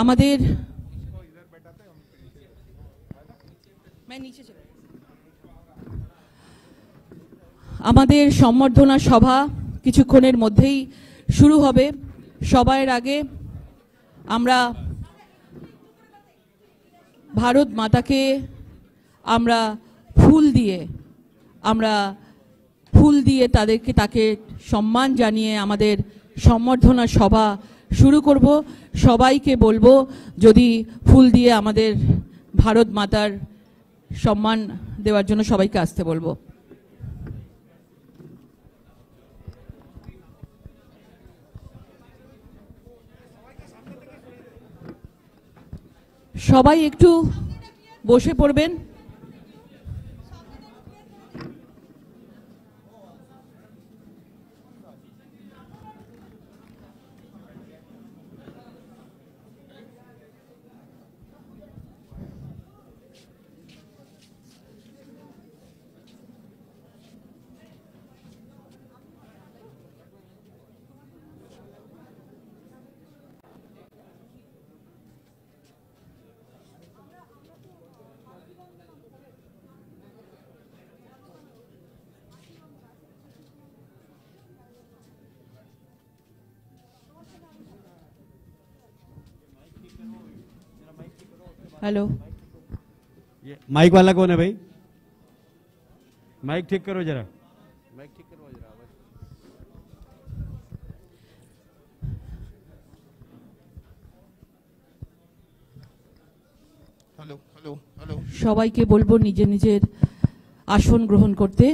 আমাদের আমাদের সম্বর্ধনা সভা কিছুক্ষণের মধ্যেই শুরু হবে। সবার আগে আমরা ভারত মাতাকে আমরা ফুল দিয়ে তাকে সম্মান জানিয়ে আমাদের সম্বর্ধনা সভা শুরু করব। সবাইকে বলবো যদি ফুল দিয়ে আমাদের ভারত মাতার সম্মান দেওয়ার জন্য সবাইকে আসতে বলবো। সবাই একটু বসে পড়বেন। हेलो, ये माइक वाला कौन है भाई? माइक ठीक करो जरा, माइक ठीक करो जरा। हेलो हेलो हेलो, সবাইকে বলবো নিজের নিজের আসন গ্রহণ করতে।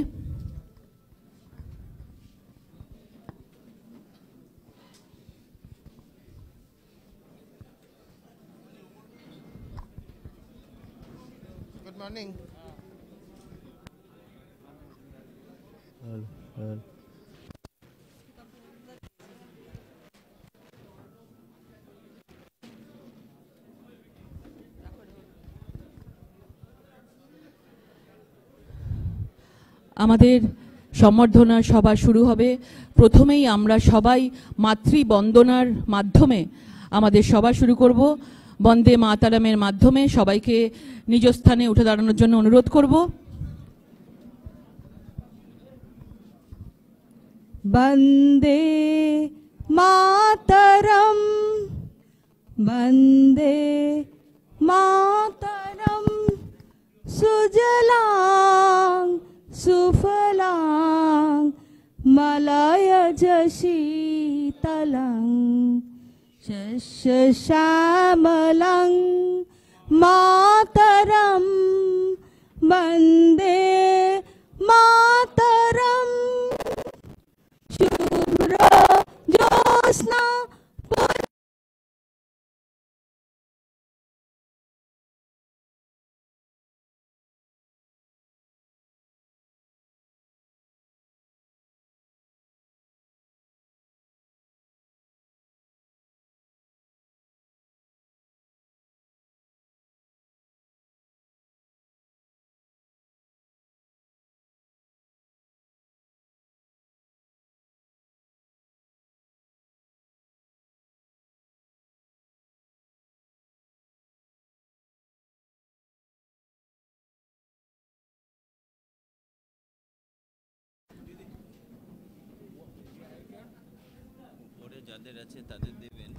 Good morning. আমাদের সম্বর্ধনা সভা শুরু হবে। প্রথমেই আমরা সবাই মাতৃবন্দনার মাধ্যমে আমাদের সভা শুরু করব। বন্দে মাতারামের মাধ্যমে সবাইকে নিজ স্থানে উঠে দাঁড়ানোর জন্য অনুরোধ করব। বন্দে মাতরম, বন্দে মাতরম, সুজলাং সুফলাং মলয়জ শীতলং শস্যশ্যামলং মাতরম বন্দে মাতরম। শুভ্র জ্যোৎস্না যাদের আছে তাদের দেবেন,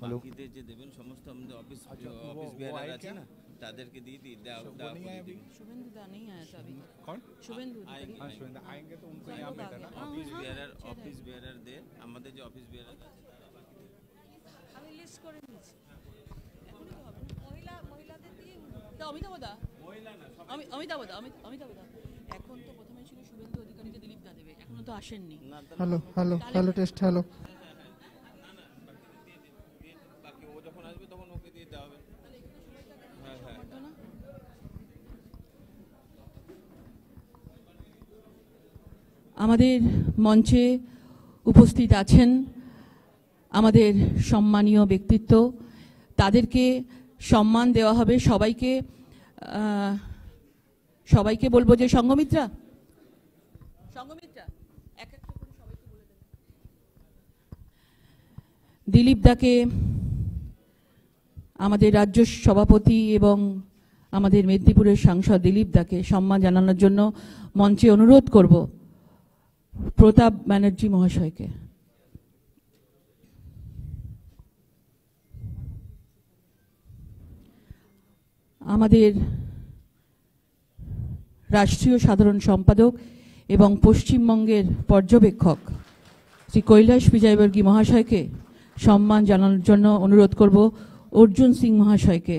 বাকিদের যে দেবেন সমস্ত আমাদের অফিস বিহার আছে না, তাদেরকে দিয়ে দিই। शुभेंदु दा नहीं आया था अभी। कौन? शुभेंदु हाँ शुभेंदु आएंगे तो उनको यहाँ बैठा ना। অফিস বিহার দে আমাদের যে অফিস বিহার আমি লিস্ট করে নিয়েছি। এখনই তো হবে মহিলাদের দিয়ে অমিতাভদা, অমিতাভদা এখন তো প্রথমে ছিল শুভেন্দু অধিকারীকে দিলীপ দা দেবে, এখনো তো আসেননি। Hello hello hello test hello. বাকি ও যখন আসবে তখন ওকে দিয়ে দেওয়া হবে। হ্যাঁ হ্যাঁ, আমাদের মঞ্চে উপস্থিত আছেন আমাদের সম্মানীয় ব্যক্তিত্ব, তাদেরকে সম্মান দেওয়া হবে। সবাইকে বলবো যে সংঘমিত্রা এক একটা করে সবাইকে বলে দেন। দিলীপ দাকে আমাদের রাজ্য সভাপতি এবং আমাদের মেদিনীপুরের সাংসদ দিলীপ দাকে সম্মান জানানোর জন্য মঞ্চে অনুরোধ করব প্রতাপ ব্যানার্জি মহাশয়কে। আমাদের রাষ্ট্রীয় সাধারণ সম্পাদক এবং পশ্চিমবঙ্গের পর্যবেক্ষক শ্রী কৈলাস বিজয়বর্গী মহাশয়কে সম্মান জানানোর জন্য অনুরোধ করব অর্জুন সিং মহাশয়কে।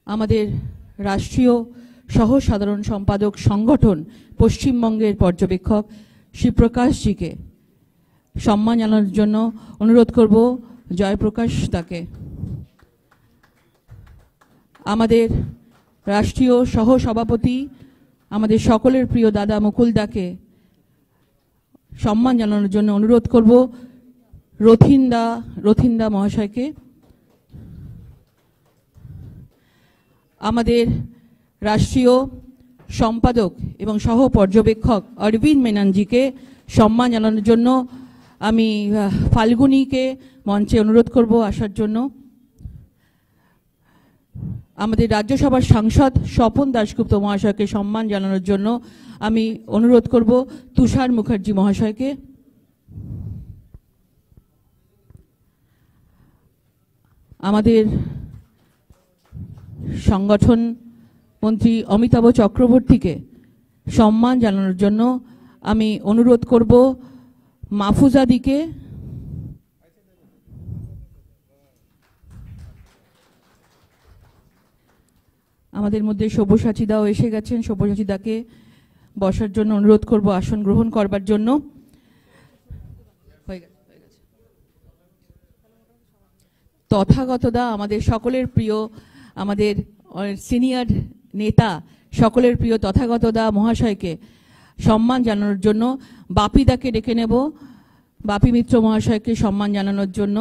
আমাদের রাষ্ট্রীয় সহ সাধারণ সম্পাদক সংগঠন পশ্চিমবঙ্গের পর্যবেক্ষক শ্রী প্রকাশজিকে সম্মান জানানোর জন্য অনুরোধ করব জয়প্রকাশ দাকে। আমাদের রাষ্ট্রীয় সহ সভাপতি আমাদের সকলের প্রিয় দাদা মুকুল দাকে সম্মান জানানোর জন্য অনুরোধ করব রথিন্দা মহাশয়কে। আমাদের রাষ্ট্রীয় সম্পাদক এবং সহ পর্যবেক্ষক অরবিন্দ মেননজিকে সম্মান জানানোর জন্য আমি ফাল্গুনীকে মঞ্চে অনুরোধ করব আসার জন্য। আমাদের রাজ্যসভার সাংসদ স্বপন দাশগুপ্ত মহাশয়কে সম্মান জানানোর জন্য আমি অনুরোধ করব তুষার মুখার্জি মহাশয়কে। আমাদের সংগঠন মন্ত্রী অমিতাভ চক্রবর্তীকে সম্মান জানানোর জন্য আমি অনুরোধ করব মাহফুজাদিকে। আমাদের মধ্যে সব্যসাচী দাও এসে গেছেন, সব্যসাচী দাকে বসার জন্য অনুরোধ করব আসন গ্রহণ করবার জন্য। তথাগত দা আমাদের সকলের প্রিয়, আমাদের সিনিয়র নেতা সকলের প্রিয় তথাগত দা মহাশয়কে সম্মান জানানোর জন্য বাপি দাকে ডেকে নেব, বাপি মিত্র মহাশয়কে সম্মান জানানোর জন্য।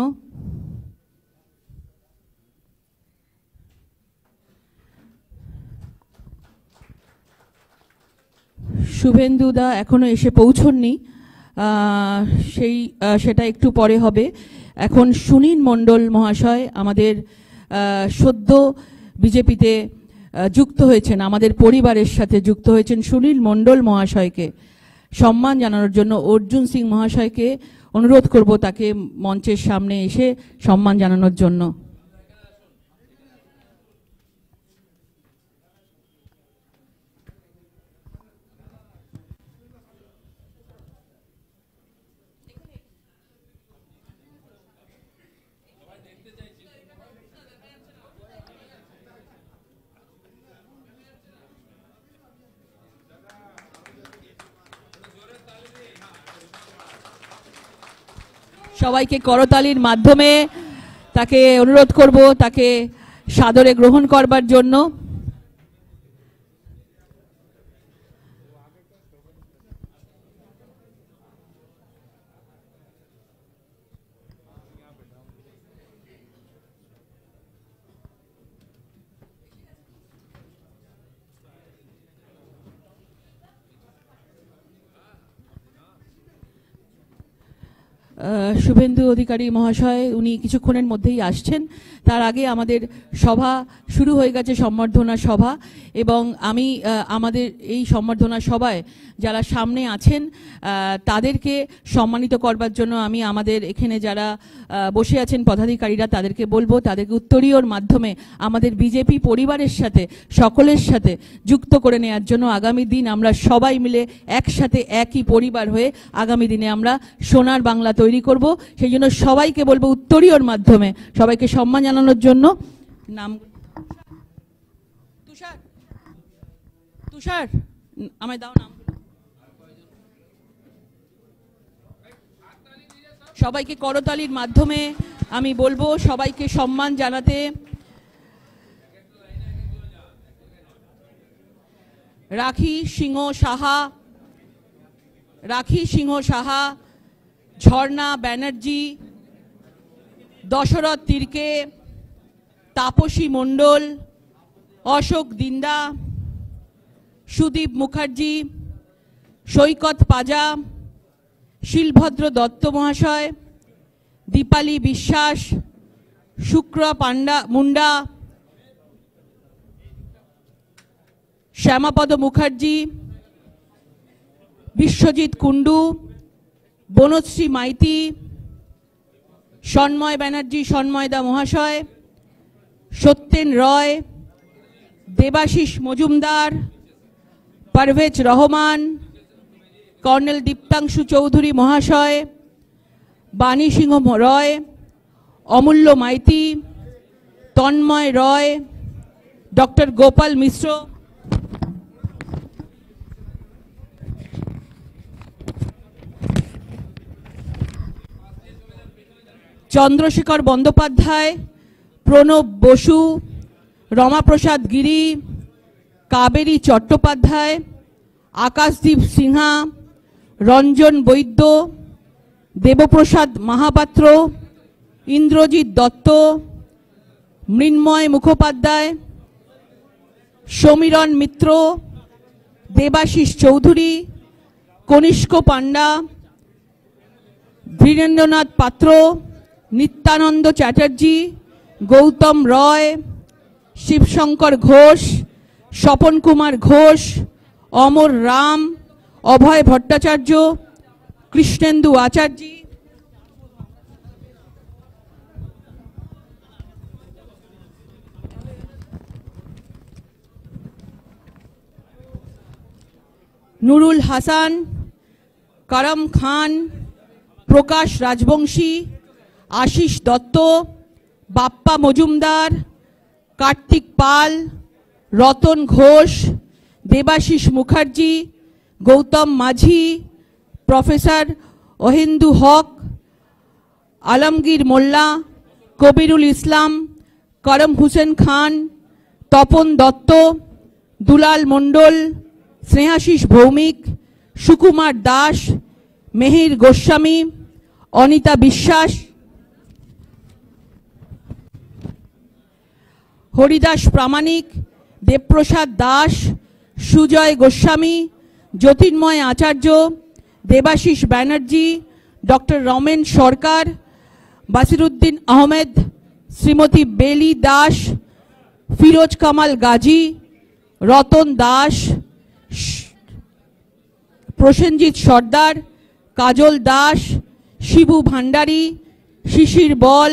শুভেন্দু দা এখনো এসে পৌঁছননি, সেটা একটু পরে হবে। এখন সুনীল মণ্ডল মহাশয় আমাদের সদ্য বিজেপিতে যুক্ত হয়েছেন, আমাদের পরিবারের সাথে যুক্ত হয়েছেন। সুনীল মণ্ডল মহাশয়কে সম্মান জানানোর জন্য অর্জুন সিং মহাশয়কে অনুরোধ করব তাকে মঞ্চের সামনে এসে সম্মান জানানোর জন্য। সবাইকে করতালির মাধ্যমে তাকে অনুরোধ করব তাকে সাদরে গ্রহণ করবার জন্য। শুভেন্দু অধিকারী মহাশয় উনি কিছুক্ষণের মধ্যেই আসছেন। তার আগে আমাদের সভা শুরু হয়ে গেছে, সম্বর্ধনা সভা, এবং আমি আমাদের এই সম্বর্ধনা সভায় যারা সামনে আছেন তাদেরকে সম্মানিত করবার জন্য আমি আমাদের এখানে যারা বসে আছেন পদাধিকারীরা তাদেরকে বলবো তাদেরকে উত্তরীয়র মাধ্যমে আমাদের বিজেপি পরিবারের সাথে সকলের সাথে যুক্ত করে নেওয়ার জন্য আগামী দিন আমরা সবাই মিলে একসাথে একই পরিবার হয়ে আগামী দিনে আমরা সোনার বাংলা তৈরি করব। সেই জন্য সবাইকে বলবো উত্তরীয়র মাধ্যমে সবাইকে সম্মান জানানোর জন্য। নাম তুষার, তুষার আমায় দাও নাম। সবাইকে করতালির মাধ্যমে আমি বলবো সবাইকে সম্মান জানাতে। রাখি সিংহ সাহা, রাখি সিংহ সাহা, ঝর্ণা ব্যানার্জি, দশরথ তির্কে, তাপসী মণ্ডল, অশোক দিন্দা, সুদীপ মুখার্জি, সৈকত পাজা, শিলভদ্র দত্ত মহাশয়, দীপালি বিশ্বাস, শুক্র পান্ডা মুন্ডা, শ্যামাপদ মুখার্জি, বিশ্বজিৎ কুণ্ডু, বনশ্রী মাইতি, সন্ময় ব্যানার্জি সন্ময়দা মহাশয়, সত্যেন রয়, দেবাশিস মজুমদার, পারভেজ রহমান, কর্নেল দীপ্তাংশু চৌধুরী মহাশয়, বাণী সিংহ রয়, অমূল্য মাইতি, তন্ময় রয়, ডক্টর গোপাল মিশ্র, চন্দ্রশেখর বন্দ্যোপাধ্যায়, প্রণব বসু, রমাপ্রসাদ গিরি, কাবেরী চট্টোপাধ্যায়, আকাশদীপ সিনহা, রঞ্জন বৈদ্য, দেবপ্রসাদ মাহাপাত্র, ইন্দ্রজিৎ দত্ত, মৃন্ময় মুখোপাধ্যায়, সমীরণ মিত্র, দেবাশিস চৌধুরী, কনিষ্ক পান্ডা, ধীরেন্দ্রনাথ পাত্র, নিত্যানন্দ চ্যাটার্জি, গৌতম রয়, শিবশঙ্কর ঘোষ, স্বপন কুমার ঘোষ, অমর রাম, অভয় ভট্টাচার্য, কৃষ্ণেন্দু আচার্য, নুরুল হাসান, করম খান, প্রকাশ রাজবংশী, আশিস দত্ত, বাপ্পা মজুমদার, কার্তিক পাল, রতন ঘোষ, দেবাশিস মুখার্জি, গৌতম মাঝি, প্রফেসর ওহিন্দু হক, আলমগীর মোল্লা, কবিরুল ইসলাম, করম হুসেন খান, তপন দত্ত, দুলাল মণ্ডল, স্নেহাশিস ভৌমিক, সুকুমার দাস, মেহির গোস্বামী, অনিতা বিশ্বাস, হরিদাস প্রামাণিক, দেবপ্রসাদ দাস, সুজয় গোস্বামী, জ্যোতির্ময় আচার্য, দেবাশিস ব্যানার্জি, ডক্টর রমেন সরকার, বাসিরুদ্দিন আহমেদ, শ্রীমতী বেলি দাস, ফিরোজ কামাল গাজী, রতন দাস, প্রসেনজিৎ সর্দার, কাজল দাস, শিবু ভান্ডারী, শিশির বল,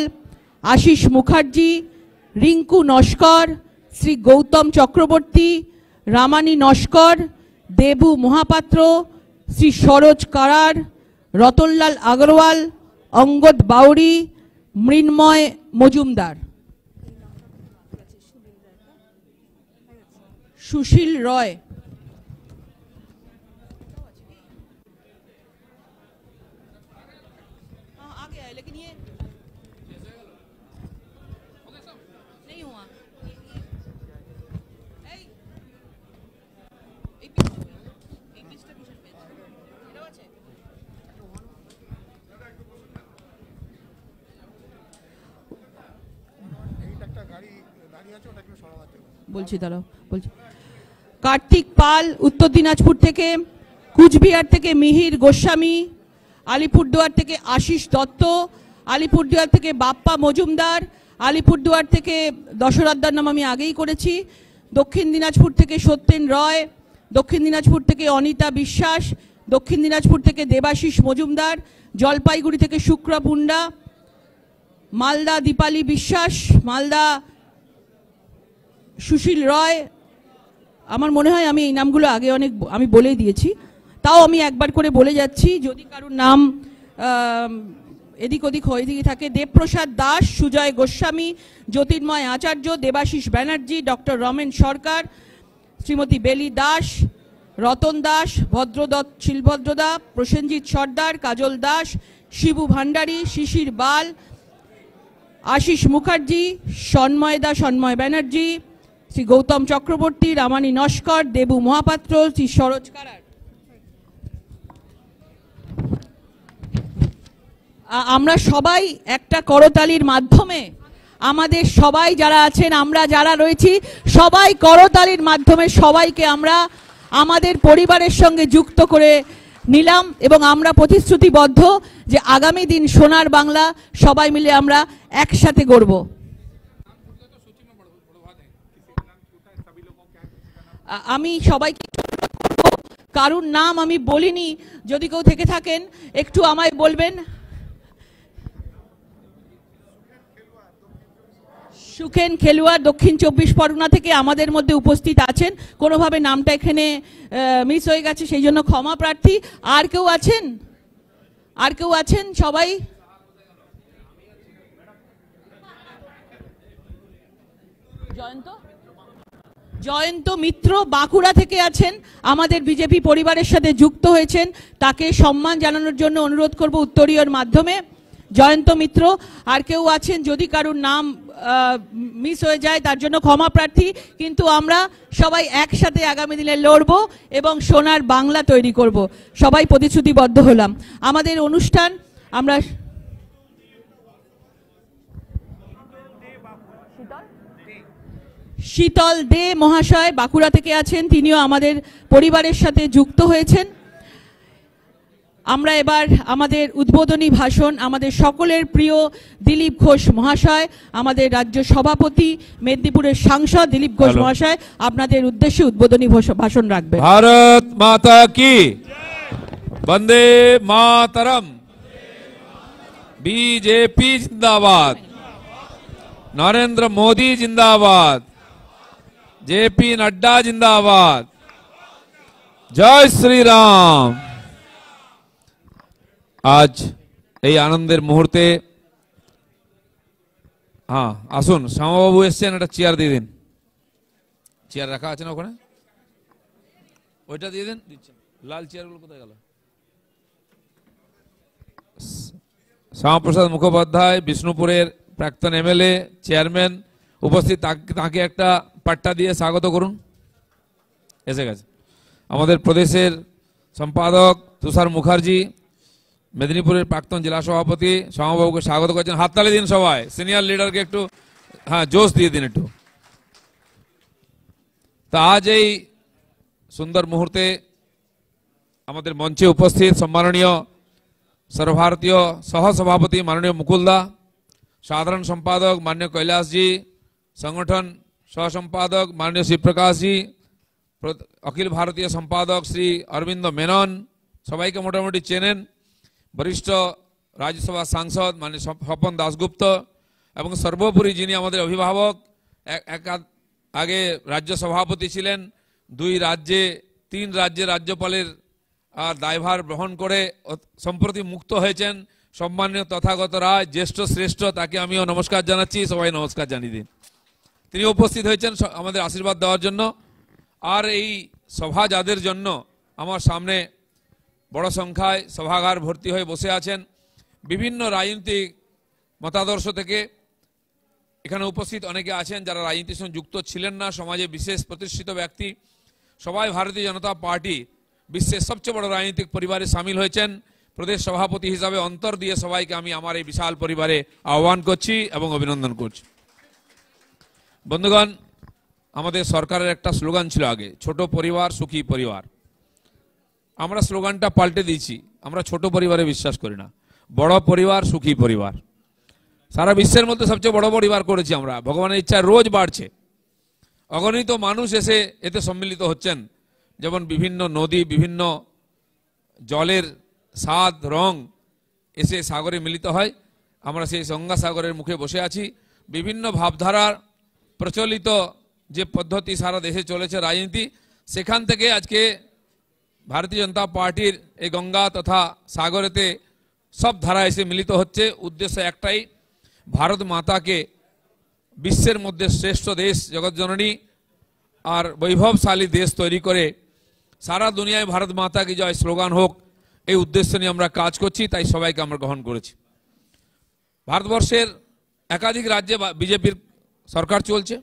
আশিস মুখার্জি, রিঙ্কু নস্কর, শ্রী গৌতম চক্রবর্তী, রামানী নস্কর, দেবু মহাপাত্র, শ্রী সরোজ কারার, রতনলাল আগরওয়াল, অঙ্গদ বাউরি, মৃন্ময় মজুমদার, সুশীল রয়। বলছি দাঁড়াও বলছি। কার্তিক পাল উত্তর দিনাজপুর থেকে, কুচবিহার থেকে মিহির গোস্বামী, আলিপুরদুয়ার থেকে আশিস দত্ত, আলিপুরদুয়ার থেকে বাপ্পা মজুমদার, আলিপুরদুয়ার থেকে দশরথদার নাম আমি আগেই করেছি, দক্ষিণ দিনাজপুর থেকে সত্যেন রয়, দক্ষিণ দিনাজপুর থেকে অনিতা বিশ্বাস, দক্ষিণ দিনাজপুর থেকে দেবাশিস মজুমদার, জলপাইগুড়ি থেকে শুক্র পুন্ডা, মালদা দীপালি বিশ্বাস, মালদা সুশীল রয়। আমার মনে হয় আমি এই নামগুলো আগে অনেক আমি বলেই দিয়েছি, তাও আমি একবার করে বলে যাচ্ছি যদি কারোর নাম এদিক ওদিক হয়ে দিয়ে থাকে। দেবপ্রসাদ দাস, সুজয় গোস্বামী, জ্যোতির্ময় আচার্য, দেবাশিস ব্যানার্জি, ডক্টর রমেন সরকার, শ্রীমতী বেলি দাস, রতন দাস, ভদ্রদত্ত শিলভদ্রদা, প্রসেনজিৎ সর্দার, কাজল দাস, শিবু ভান্ডারী, শিশির বাল, আশিস মুখার্জি, সন্ময়দা সন্ময় ব্যানার্জি, শ্রী গৌতম চক্রবর্তী, রামানী নস্কর, দেবু মহাপাত্র, শ্রী সরোজ কারার। আমরা সবাই একটা করতালির মাধ্যমে, আমাদের সবাই যারা আছেন, আমরা যারা রয়েছি সবাই করতালির মাধ্যমে সবাইকে আমরা আমাদের পরিবারের সঙ্গে যুক্ত করে নিলাম এবং আমরা প্রতিশ্রুতিবদ্ধ যে আগামী দিন সোনার বাংলা সবাই মিলে আমরা একসাথে গড়ব। আমি সবাইকে কারুর নাম আমি বলিনি, যদি কেউ থেকে থাকেন একটু আমায় বলবেন। সুখেন খেলোয়াড় দক্ষিণ 24 পরগনা থেকে আমাদের মধ্যে উপস্থিত আছেন, কোনোভাবে নামটা এখানে মিস হয়ে গেছে, সেই জন্য ক্ষমা প্রার্থী। আর কেউ আছেন? আর কেউ আছেন? সবাই জয়ন্ত মিত্র বাঁকুড়া থেকে আছেন, আমাদের বিজেপি পরিবারের সাথে যুক্ত হয়েছেন, তাকে সম্মান জানানোর জন্য অনুরোধ করব উত্তরীয়র মাধ্যমে। জয়ন্ত মিত্র। আর কেউ আছেন? যদি কারুর নাম মিস হয়ে যায় তার জন্য ক্ষমা প্রার্থী, কিন্তু আমরা সবাই একসাথে আগামী দিনে লড়ব এবং সোনার বাংলা তৈরি করব, সবাই প্রতিশ্রুতিবদ্ধ হলাম। আমাদের অনুষ্ঠান আমরা শীতল দে মহাশয় বাঁকুড়া থেকে আছেন, তিনিও আমাদের পরিবারের সাথে যুক্ত হয়েছেন। আমরা এবার আমাদের উদ্বোধনী ভাষণ আমাদের সকলের প্রিয় দিলীপ ঘোষ মহাশয়, আমাদের রাজ্য সভাপতি মেদিনীপুরের সাংসদ দিলীপ ঘোষ মহাশয় আপনাদের উদ্দেশ্যে উদ্বোধনী ভাষণ রাখবেন। भारत माता की वंदे मातरम। बीजेपी जिंदाबाद, नरेंद्र मोदी जिंदाबाद, जेपी नड्डा जिंदाबाद, जय श्री राम। आज এই আনন্দের মুহূর্তে হ্যাঁ আসুন, শ্যামাবাবু এসছেন, একটা চেয়ার দিয়ে দিন। চেয়ার রাখা আছে না ওখানে? ওইটা দিয়ে দেন। লাল চেয়ারগুলো কোথায় গেল? শ্যামাপ্রসাদ মুখোপাধ্যায় বিষ্ণুপুরের প্রাক্তন এমএলএ চেয়ারম্যান উপস্থিত, তাকে একটা পাট্টা দিয়ে স্বাগত করুন। এসে গেছে আমাদের প্রদেশের সম্পাদক তুষার মুখার্জি, মেদিনীপুরের প্রাক্তন জেলা সভাপতি শ্যামাবাবুকে স্বাগত করছেন। হাততালি দিন সবাই, সিনিয়র লিডারকে একটু হ্যাঁ জোশ দিয়ে দিন একটু। তা আজ এই সুন্দর মুহূর্তে আমাদের মঞ্চে উপস্থিত সম্মাননীয় সর্বভারতীয় সহসভাপতি মাননীয় মুকুলদা, সাধারণ সম্পাদক মাননীয় কৈলাসজি, সংগঠন সহ সম্পাদক মাননীয় শিবপ্রকাশজি, অখিল ভারতীয় সম্পাদক শ্রী অরবিন্দ মেনন, সবাইকে মোটামুটি চেনেন। বরিষ্ঠ রাজ্যসভা সাংসদ মাননীয় স্বপন দাশগুপ্ত এবং সর্বোপরি যিনি আমাদের অভিভাবক, আগে রাজ্য সভাপতি ছিলেন, 2 রাজ্যে 3 রাজ্যে রাজ্যপালের দায়ভার গ্রহণ করে সম্প্রতি মুক্ত হয়েছেন সম্মানীয় তথাগত রায়, জ্যেষ্ঠ শ্রেষ্ঠ, তাকে আমিও নমস্কার জানাচ্ছি, সবাই নমস্কার জানিয়ে দিন। তিনি উপস্থিত হয়েছেন আমাদের আশীর্বাদ দেওয়ার জন্য। আর এই সভা যাদের জন্য আমার সামনে বড় সংখ্যায় সভাগার ভর্তি হয়ে বসে আছেন, বিভিন্ন রাজনৈতিক মতাদর্শ থেকে এখানে উপস্থিত অনেকে আছেন যারা রাজনীতির সঙ্গে যুক্ত ছিলেন না, সমাজে বিশেষ প্রতিষ্ঠিত ব্যক্তি, সবাই ভারতীয় জনতা পার্টি বিশ্বের সবচেয়ে বড় রাজনৈতিক পরিবারে সামিল হয়েছেন। প্রদেশ সভাপতি হিসাবে অন্তর দিয়ে সবাইকে আমি আমার এই বিশাল পরিবারে আহ্বান করছি এবং অভিনন্দন করছি। বন্ধুগণ, আমাদের সরকারের একটা স্লোগান ছিল আগে, ছোট পরিবার সুখী পরিবার। আমরা স্লোগানটা পাল্টে দিয়েছি, আমরা ছোট পরিবারে বিশ্বাস করি না, বড় পরিবার সুখী পরিবার। সারা বিশ্বের মধ্যে সবচেয়ে বড় পরিবার করেছি আমরা, ভগবানের ইচ্ছায় রোজ বাড়ছে, অগণিত মানুষ এসে এতে সম্মিলিত হচ্ছেন। যেমন বিভিন্ন নদী, বিভিন্ন জলের স্বাদ রং এসে সাগরে মিলিত হয়, আমরা সেই গঙ্গা সাগরের মুখে বসে আছি। বিভিন্ন ভাবধারার প্রচলিত যে পদ্ধতি সারা দেশে চলেছে রাজনীতি, সেখান থেকে আজকে ভারতীয় জনতা পার্টির এই গঙ্গা তথা সাগরেতে সব ধারা এসে মিলিত হচ্ছে। উদ্দেশ্য একটাই, ভারত মাতাকে বিশ্বের মধ্যে শ্রেষ্ঠ দেশ, জগৎজননী আর বৈভবশালী দেশ তৈরি করে সারা দুনিয়ায় ভারত মাতা কি জয় স্লোগান হোক, এই উদ্দেশ্য নিয়ে আমরা কাজ করছি, তাই সবাইকে আমরা গ্রহণ করেছি। ভারতবর্ষের একাধিক রাজ্যে বিজেপির সরকার চলছে,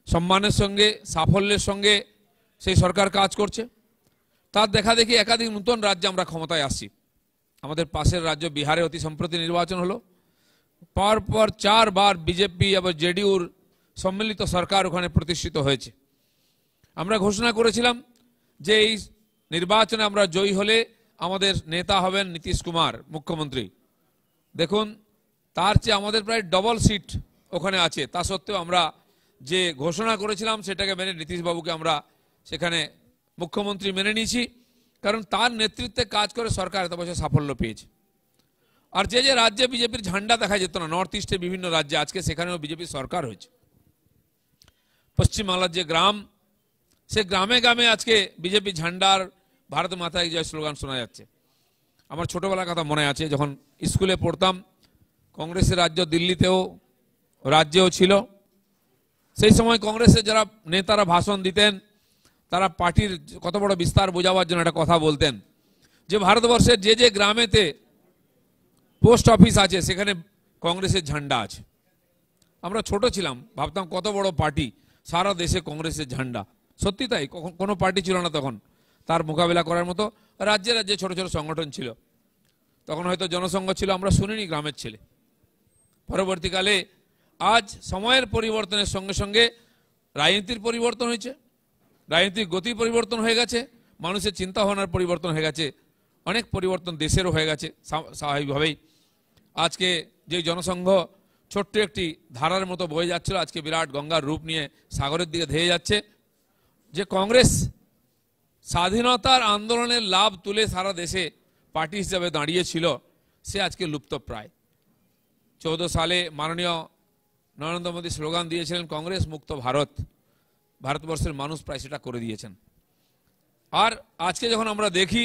সম্মানের সঙ্গে সাফল্যের সঙ্গে সেই সরকার কাজ করছে। তার দেখা দেখি একাধিক নতুন রাজ্যে আমরা ক্ষমতায় আসছি। আমাদের পাশের রাজ্য বিহারে অতি সম্প্রতি নির্বাচন হলো, পর 4 বার বিজেপি এবং জেডিইউর সম্মিলিত সরকার ওখানে প্রতিষ্ঠিত হয়েছে। আমরা ঘোষণা করেছিলাম যে এই নির্বাচনে আমরা জয়ী হলে আমাদের নেতা হবেন নীতিশ কুমার মুখ্যমন্ত্রী। দেখুন, তার চেয়ে আমাদের প্রায় ডবল সিট ওখানে আছে। তা সত্ত্বেও আমরা যে ঘোষণা করেছিলাম সেটাকে মেনে নীতিশবাবুকে আমরা সেখানে মুখ্যমন্ত্রী মেনে নিয়েছি, কারণ তার নেতৃত্বে কাজ করে সরকার এত বছর সাফল্য পেয়েছে। আর যে যে রাজ্যে বিজেপির ঝান্ডা দেখা যেত না, নর্থ ইস্টের বিভিন্ন রাজ্যে, আজকে সেখানেও বিজেপি সরকার হয়েছে। পশ্চিমবাংলার যে গ্রাম, সে গ্রামে গ্রামে আজকে বিজেপি ঝান্ডার ভারত মাতায় জয় স্লোগান শোনা যাচ্ছে। আমার ছোটবেলার কথা মনে আছে, যখন স্কুলে পড়তাম, কংগ্রেসের রাজ্য দিল্লিতেও রাজ্যেও ছিল। সেই সময় কংগ্রেসের যারা নেতারা ভাষণ দিতেন, তারা পার্টির কত বড় বিস্তার বোঝাবার জন্য একটা কথা বলতেন যে ভারতবর্ষের যে যে গ্রামেতে পোস্ট অফিস আছে সেখানে কংগ্রেসের ঝান্ডা আছে। আমরা ছোট ছিলাম, ভাবতাম কত বড় পার্টি, সারা দেশে কংগ্রেসের ঝান্ডা। সত্যি তাই, কোনো পার্টি ছিল না তখন তার মোকাবিলা করার মতো। রাজ্যে রাজ্যে ছোট ছোট সংগঠন ছিল, তখন হয়তো জনসংঘ ছিল, আমরা শুনিনি গ্রামের ছেলে। পরবর্তীকালে আজ সময়ের পরিবর্তনের সঙ্গে সঙ্গে রাজনীতির পরিবর্তন হয়েছে, রাজনীতির গতি পরিবর্তন হয়ে গেছে, মানুষের চিন্তা ভাবনার পরিবর্তন হয়ে গেছে, অনেক পরিবর্তন দেশেরও হয়ে গেছে। স্বাভাবিকভাবেই আজকে যে জনসংঘ ছোট্ট একটি ধারার মতো বয়ে যাচ্ছিল, আজকে বিরাট গঙ্গার রূপ নিয়ে সাগরের দিকে ধেয়ে যাচ্ছে। যে কংগ্রেস স্বাধীনতার আন্দোলনের লাভ তুলে সারা দেশে পার্টি হিসেবে দাঁড়িয়েছিল, সে আজকে লুপ্তপ্রায়। 14 সালে মাননীয় নরেন্দ্র মোদী স্লোগান দিয়েছিলেন কংগ্রেস মুক্ত ভারত, ভারতবর্ষের মানুষ প্রায় সেটা করে দিয়েছেন। আর আজকে যখন আমরা দেখি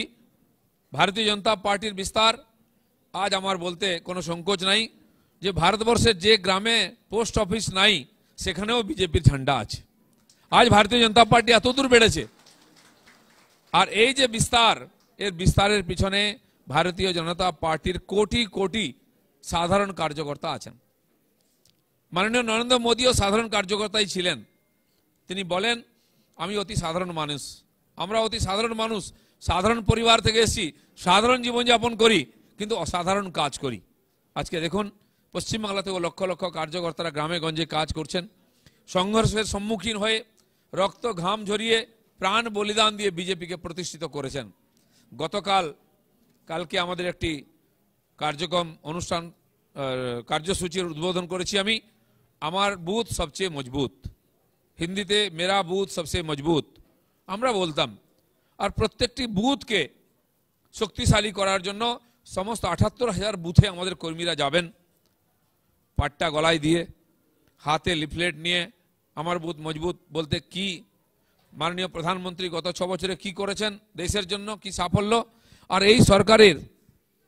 ভারতীয় জনতা পার্টির বিস্তার, আজ আমার বলতে কোনো সংকোচ নাই যে ভারতবর্ষের যে গ্রামে পোস্ট অফিস নাই সেখানেও বিজেপির ঝান্ডা আছে। আজ ভারতীয় জনতা পার্টি এত দূর বেড়েছে। আর এই যে বিস্তার, এর বিস্তারের পিছনে ভারতীয় জনতা পার্টির কোটি কোটি সাধারণ কার্যকর্তা আছেন। মাননীয় নরেন্দ্র মোদীও সাধারণ কার্যকর্তাই ছিলেন। তিনি বলেন, আমি অতি সাধারণ মানুষ, আমরা অতি সাধারণ মানুষ, সাধারণ পরিবার থেকে এসেছি, সাধারণ জীবনযাপন করি, কিন্তু অসাধারণ কাজ করি। আজকে দেখুন পশ্চিমবাংলাতেও লক্ষ লক্ষ কার্যকর্তারা গ্রামে গঞ্জে কাজ করছেন, সংঘর্ষের সম্মুখীন হয়ে রক্ত ঘাম ঝরিয়ে প্রাণ বলিদান দিয়ে বিজেপিকে প্রতিষ্ঠিত করেছেন। কালকে আমাদের একটি কার্যক্রম অনুষ্ঠান কার্যসূচির উদ্বোধন করেছি আমি, আমার বুথ সবচেয়ে মজবুত, হিন্দিতে মেরা বুথ সবচেয়ে মজবুত আমরা বলতাম। আর প্রত্যেকটি বুথকে শক্তিশালী করার জন্য সমস্ত ৭৮,০০০ বুথে আমাদের কর্মীরা যাবেন, পাট্টা গলায় দিয়ে, হাতে লিফলেট নিয়ে, আমার বুথ মজবুত বলতে কি, মাননীয় প্রধানমন্ত্রী গত ৬ বছরে কি করেছেন দেশের জন্য, কি সাফল্য, আর এই সরকারের,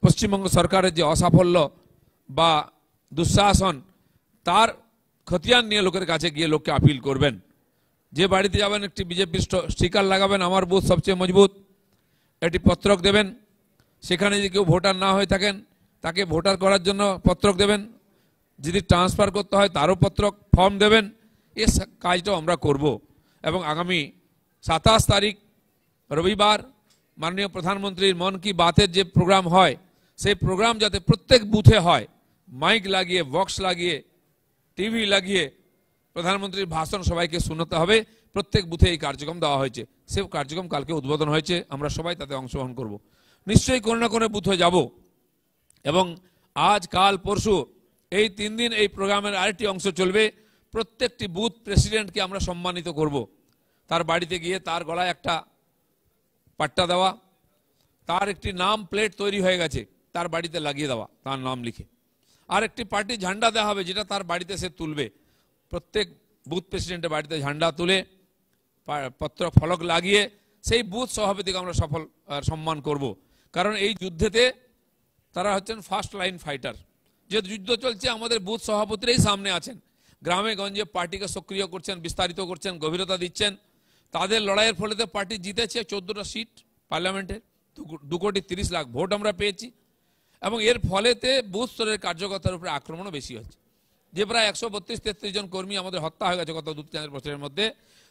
পশ্চিমবঙ্গ সরকারের যে অসাফল্য বা দুঃশাসন, তার খতিয়ান নিয়ে লোকের কাছে গিয়ে লোককে আপিল করবেন। যে বাড়িতে যাবেন একটি বিজেপির স্টিকার লাগাবেন, আমার বুথ সবচেয়ে মজবুত, একটি পত্রক দেবেন। সেখানে যদি কেউ ভোটার না হয়ে থাকেন তাকে ভোটার করার জন্য পত্রক দেবেন, যদি ট্রান্সফার করতে হয় তারও পত্রক ফর্ম দেবেন। এই কাজটাও আমরা করব। এবং আগামী ২৭ তারিখ রবিবার মাননীয় প্রধানমন্ত্রীর মন কি বাতের যে প্রোগ্রাম হয়, সেই প্রোগ্রাম যাতে প্রত্যেক বুথে হয়, মাইক লাগিয়ে, বক্স লাগিয়ে, টিভি লাগিয়ে প্রধানমন্ত্রীর ভাষণ সবাইকে শুনতে হবে। প্রত্যেক বুথে এই কার্যক্রম দেওয়া হয়েছে, সে কার্যক্রম কালকে উদ্বোধন হয়েছে, আমরা সবাই তাতে অংশগ্রহণ করব। নিশ্চয়ই কোনো না কোনো বুথে যাব। এবং আজ, কাল, পরশু এই 3 দিন এই প্রোগ্রামের আরেকটি অংশ চলবে। প্রত্যেকটি বুথ প্রেসিডেন্টকে আমরা সম্মানিত করব। তার বাড়িতে গিয়ে তার গলায় একটা পাট্টা দেওয়া, তার একটি নাম প্লেট তৈরি হয়ে গেছে, তার বাড়িতে লাগিয়ে দেওয়া, তার নাম লিখে। আর একটি পার্টি ঝান্ডা দেওয়া হবে, যেটা তার বাড়িতে সে তুলবে। প্রত্যেক বুথ প্রেসিডেন্টের বাড়িতে ঝান্ডা তুলে পত্র ফলক লাগিয়ে সেই বুথ সভাপতিকে আমরা সম্মান করব। কারণ এই যুদ্ধেতে তারা হচ্ছেন ফার্স্ট লাইন ফাইটার। যে যুদ্ধ চলছে আমাদের বুথ সভাপতিরাই সামনে আছেন, গ্রামে গঞ্জে পার্টিকে সক্রিয় করছেন, বিস্তারিত করছেন, গভীরতা দিচ্ছেন। তাদের লড়াইয়ের ফলে তো পার্টি জিতেছে 14টা সিট পার্লামেন্টের, 2,30,00,000 ভোট আমরা পেয়েছি। এবং এর ফলেতে বুথ স্তরের কার্যকর্তার উপরে আক্রমণও বেশি হচ্ছে। যে প্রায় 132-33 জন কর্মী আমাদের হত্যা হয়ে গেছে গত 2-3 বছরের মধ্যে,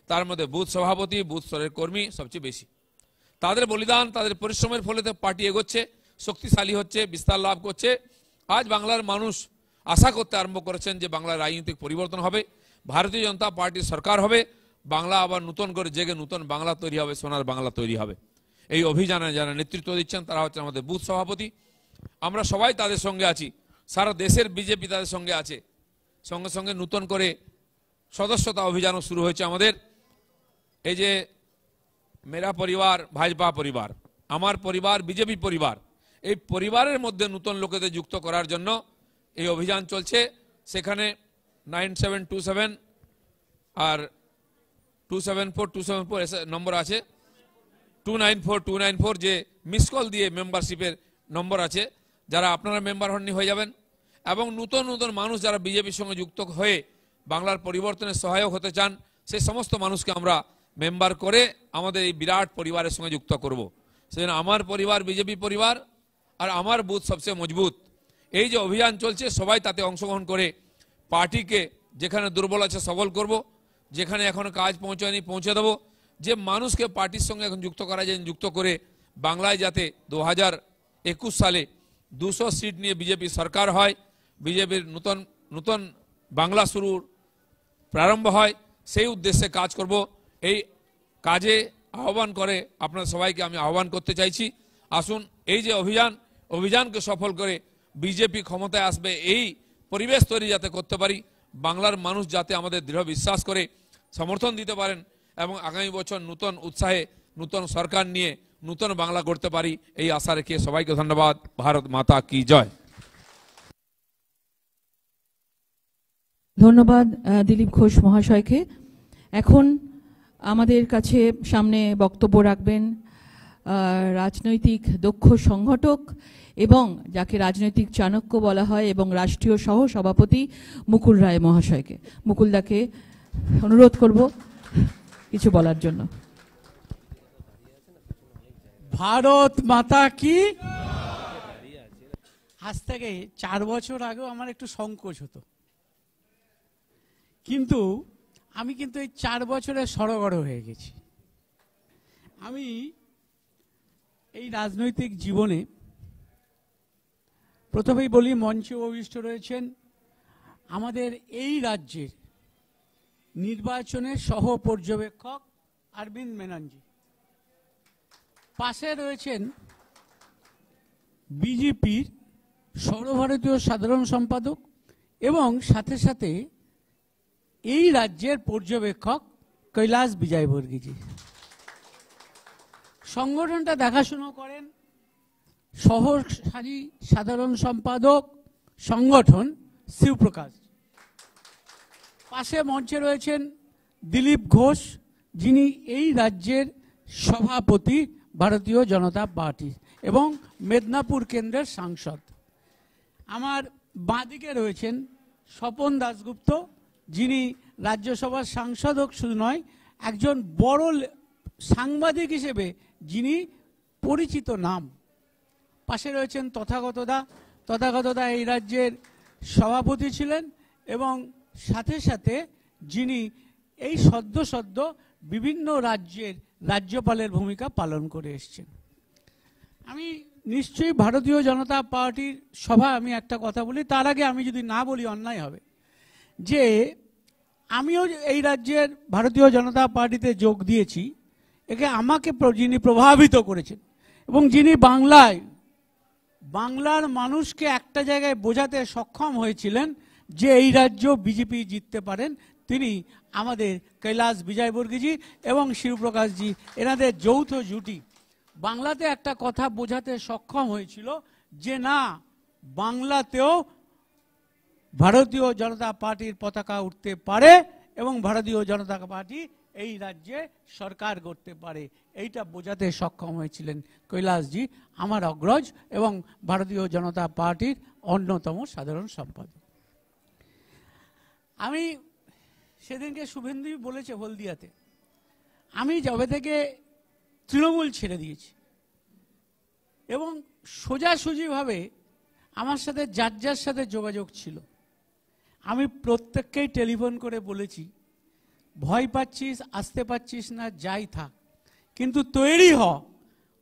তার মধ্যে বুথ সভাপতি, বুথ স্তরের কর্মী সবচেয়ে বেশি। তাদের বলিদান, তাদের পরিশ্রমের ফলে তো পার্টি এগোচ্ছে, শক্তিশালী হচ্ছে, বিস্তার লাভ করছে। আজ বাংলার মানুষ আশা করতে আরম্ভ করেছেন যে বাংলার রাজনৈতিক পরিবর্তন হবে, ভারতীয় জনতা পার্টির সরকার হবে, বাংলা আবার নতুন করে জেগে নতুন বাংলা তৈরি হবে, সোনার বাংলা তৈরি হবে। এই অভিযানে যারা নেতৃত্ব দিচ্ছেন তারা হচ্ছেন আমাদের বুথ সভাপতি। আমরা সবাই তাদের সঙ্গে আছি, সারা দেশের বিজেপি তাদের সঙ্গে আছে। সঙ্গে সঙ্গে নতুন করে সদস্যতা অভিযানও শুরু হয়েছে আমাদের। এই যে মেরা পরিবার ভাজপা পরিবার, আমার পরিবার বিজেপি পরিবার, এই পরিবারের মধ্যে নতুন লোকেদের যুক্ত করার জন্য এই অভিযান চলছে। সেখানে 9727 আর 274 নম্বর আছে, 294 যে মিস কল দিয়ে মেম্বারশিপের নম্বর আছে, যারা আপনারা মেম্বার হননি হয়ে যাবেন। এবং নতুন নতুন মানুষ যারা বিজেপির সঙ্গে যুক্ত হয়ে বাংলার পরিবর্তনে সহায়ক হতে চান, সেই সমস্ত মানুষকে আমরা মেম্বার করে আমাদের এই বিরাট পরিবারের সঙ্গে যুক্ত করব। সেজন্য আমার পরিবার বিজেপি পরিবার, আর আমার বুথ সবচেয়ে মজবুত। এই যে অভিযান চলছে সবাই তাতে অংশগ্রহণ করে পার্টিকে যেখানে দুর্বল আছে সবল করব, যেখানে এখনো কাজ পৌঁছায়নি পৌঁছে দেবো, যে মানুষকে পার্টির সঙ্গে এখন যুক্ত করা যায় যুক্ত করে বাংলায় যাতে 2021 সালে 200 সিট নিয়ে বিজেপি সরকার হয়, বিজেপির নতুন বাংলা শুরুর প্রারম্ভ হয়, সেই উদ্দেশ্যে কাজ করব। এই কাজে আহ্বান করে আপনার সবাইকে আমি আহ্বান করতে চাইছি, আসুন এই যে অভিযানকে সফল করে বিজেপি ক্ষমতায় আসবে এই পরিবেশ তৈরি যাতে করতে পারি, বাংলার মানুষ যাতে আমাদের দৃঢ় বিশ্বাস করে সমর্থন দিতে পারেন এবং আগামী বছর নতুন উৎসাহে নতুন সরকার নিয়ে নতুন বাংলা গড়তে পারি, এই আশা রেখে সবাইকে ধন্যবাদ। ভারত মাতা কি জয়। ধন্যবাদ দিলীপ ঘোষ মহাশয়কে। এখন আমাদের কাছে সামনে বক্তব্য রাখবেন রাজনৈতিক দক্ষ সংগঠক এবং যাকে রাজনৈতিক চাণক্য বলা হয় এবং রাষ্ট্রীয় সহ সভাপতি মুকুল রায় মহাশয়কে। মুকুলদাকে অনুরোধ করব কিছু বলার জন্য। ভারত মাতা কি। আজ থেকে 4 বছর আগেও আমার একটু সংকোচ হতো, কিন্তু আমি কিন্তু এই 4 বছরে সড়গড় হয়ে গেছি। আমি এই রাজনৈতিক জীবনে প্রথমেই বলি, মঞ্চে উপবিষ্ট রয়েছেন আমাদের এই রাজ্যের নির্বাচনের সহ পর্যবেক্ষক অরবিন্দ মেননজি, পাশে রয়েছেন বিজেপির সর্বভারতীয় সাধারণ সম্পাদক এবং সাথে সাথে এই রাজ্যের পর্যবেক্ষক কৈলাস বিজয়বর্গীজি। সংগঠনটা দেখাশোনা করেন সহকারী সাধারণ সম্পাদক সংগঠন শিবপ্রকাশ। পাশে মঞ্চে রয়েছেন দিলীপ ঘোষ, যিনি এই রাজ্যের সভাপতি ভারতীয় জনতা পার্টি এবং মেদিনীপুর কেন্দ্রের সাংসদ। আমার বাঁদিকে রয়েছেন স্বপন দাশগুপ্ত, যিনি রাজ্যসভার সাংসদ শুধু নয়, একজন বড় সাংবাদিক হিসেবে যিনি পরিচিত নাম। পাশে রয়েছেন তথাগত দা এই রাজ্যের সভাপতি ছিলেন এবং সাথে সাথে যিনি এই সদ্য বিভিন্ন রাজ্যের রাজ্যপালের ভূমিকা পালন করে এসেছেন। আমি নিশ্চয়ই ভারতীয় জনতা পার্টির সভা আমি একটা কথা বলি, তার আগে আমি যদি না বলি অন্যায় হবে, যে আমিও এই রাজ্যের ভারতীয় জনতা পার্টিতে যোগ দিয়েছি। একে আমাকে যিনি প্রভাবিত করেছেন এবং যিনি বাংলার মানুষকে একটা জায়গায় বোঝাতে সক্ষম হয়েছিলেন যে এই রাজ্য বিজেপি জিততে পারেন, তিনি আমাদের কৈলাস বিজয়বর্গীজি এবং শিবপ্রকাশজি। এনাদের যৌথ জুটি বাংলাতে একটা কথা বোঝাতে সক্ষম হয়েছিল যে না, বাংলাতেও ভারতীয় জনতা পার্টির পতাকা উঠতে পারে এবং ভারতীয় জনতা পার্টি এই রাজ্যে সরকার গড়তে পারে, এইটা বোঝাতে সক্ষম হয়েছিলেন কৈলাসজি, আমার অগ্রজ এবং ভারতীয় জনতা পার্টির অন্যতম সাধারণ সম্পাদক। আমি সেদিনকে শুভেন্দু বলেছে হলদিয়াতে, আমি যবে থেকে তৃণমূল ছেড়ে দিয়েছি এবং সোজাসুজিভাবে আমার সাথে যার সাথে যোগাযোগ ছিল, আমি প্রত্যেককেই টেলিফোন করে বলেছি, ভয় পাচ্ছিস, আসতে পাচ্ছিস না, যাই থাক, কিন্তু তৈরি হ।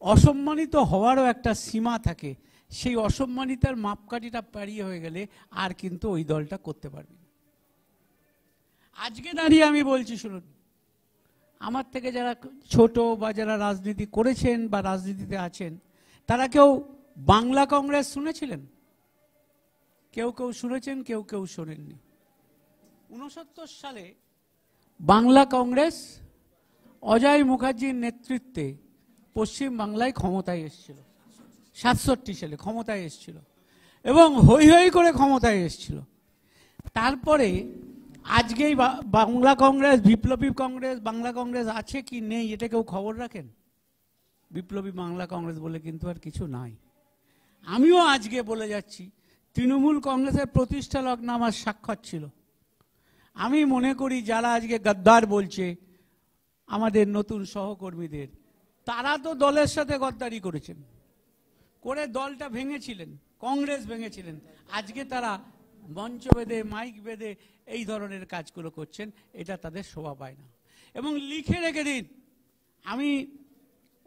অসম্মানিত হওয়ারও একটা সীমা থাকে, সেই অসম্মানিতার মাপকাঠিটা পেরিয়ে হয়ে গেলে আর কিন্তু ওই দলটা করতে পারবি না। আজকে দাঁড়িয়ে আমি বলছি, শুনুন, আমার থেকে যারা ছোট বা যারা রাজনীতি করেছেন বা রাজনীতিতে আছেন, তারা কেউ বাংলা কংগ্রেস শুনেছিলেন? কেউ শুনেছেন, কেউ শোনেননি। 69 সালে বাংলা কংগ্রেস অজয় মুখার্জির নেতৃত্বে পশ্চিম বাংলায় ক্ষমতায় এসেছিল, 67 সালে ক্ষমতায় এসেছিল এবং হৈ হৈ করে ক্ষমতায় এসেছিল। তারপরে আজকেই বাংলা কংগ্রেস, বিপ্লবী কংগ্রেস, বাংলা কংগ্রেস আছে কি নেই এটা কেউ খবর রাখেন? বিপ্লবী বাংলা কংগ্রেস বলে কিন্তু আর কিছু নাই। আমিও আজকে বলে যাচ্ছি, তৃণমূল কংগ্রেসের প্রতিষ্ঠা লগ্ন আমার স্বাক্ষর ছিল। আমি মনে করি যারা আজকে গদ্দার বলছে আমাদের নতুন সহকর্মীদের, তারা তো দলের সাথে গদ্দারি করেছেন, করে দলটা ভেঙেছিলেন, কংগ্রেস ভেঙেছিলেন। আজকে তারা মঞ্চ বেঁধে, মাইক বেঁধে এই ধরনের কাজগুলো করছেন, এটা তাদের শোভা পায় না। এবং লিখে রেখে দিন, আমি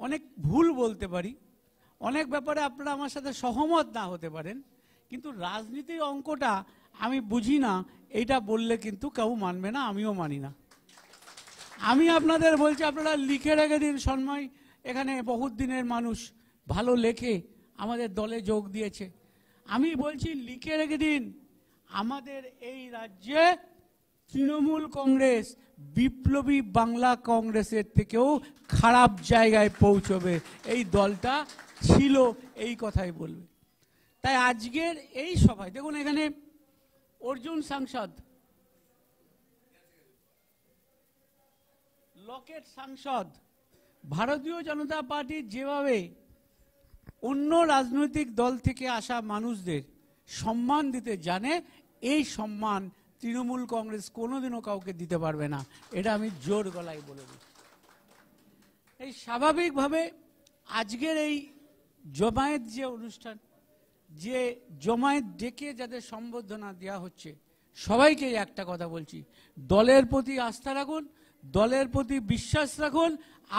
অনেক ভুল বলতে পারি, অনেক ব্যাপারে আপনারা আমার সাথে সহমত না হতে পারেন, কিন্তু রাজনীতির অঙ্কটা আমি বুঝি না, এইটা বললে কিন্তু কেউ মানবে না, আমিও মানি না। আমি আপনাদের বলছি, আপনারা লিখে রেখে দিন। সন্ময় এখানে বহুত দিনের মানুষ, ভালো লেখে, আমাদের দলে যোগ দিয়েছে। আমি বলছি লিখে রেখে দিন, আমাদের এই রাজ্যে তৃণমূল কংগ্রেস বিপ্লবী বাংলা কংগ্রেসের থেকেও খারাপ জায়গায় পৌঁছবে, এই দলটা ছিল, এই কথাই বলবে। তাই আজকের এই সভায় দেখুন, এখানে অর্জুন সাংসদ, লকেট সাংসদ, ভারতীয় জনতা পার্টি যেভাবে অন্য রাজনৈতিক দল থেকে আসা মানুষদের সম্মান দিতে জানে, এই সম্মান তৃণমূল কংগ্রেস কোনোদিনও কাউকে দিতে পারবে না, এটা আমি জোর গলায় বলে দিই। এই স্বাভাবিকভাবে আজকের এই জমায়েত যে অনুষ্ঠান, যে জমায়েত ডেকে যাদের সম্বর্ধনা দেওয়া হচ্ছে, সবাইকে একটা কথা বলছি, দলের প্রতি আস্থা রাখুন, দলের প্রতি বিশ্বাস রাখুন।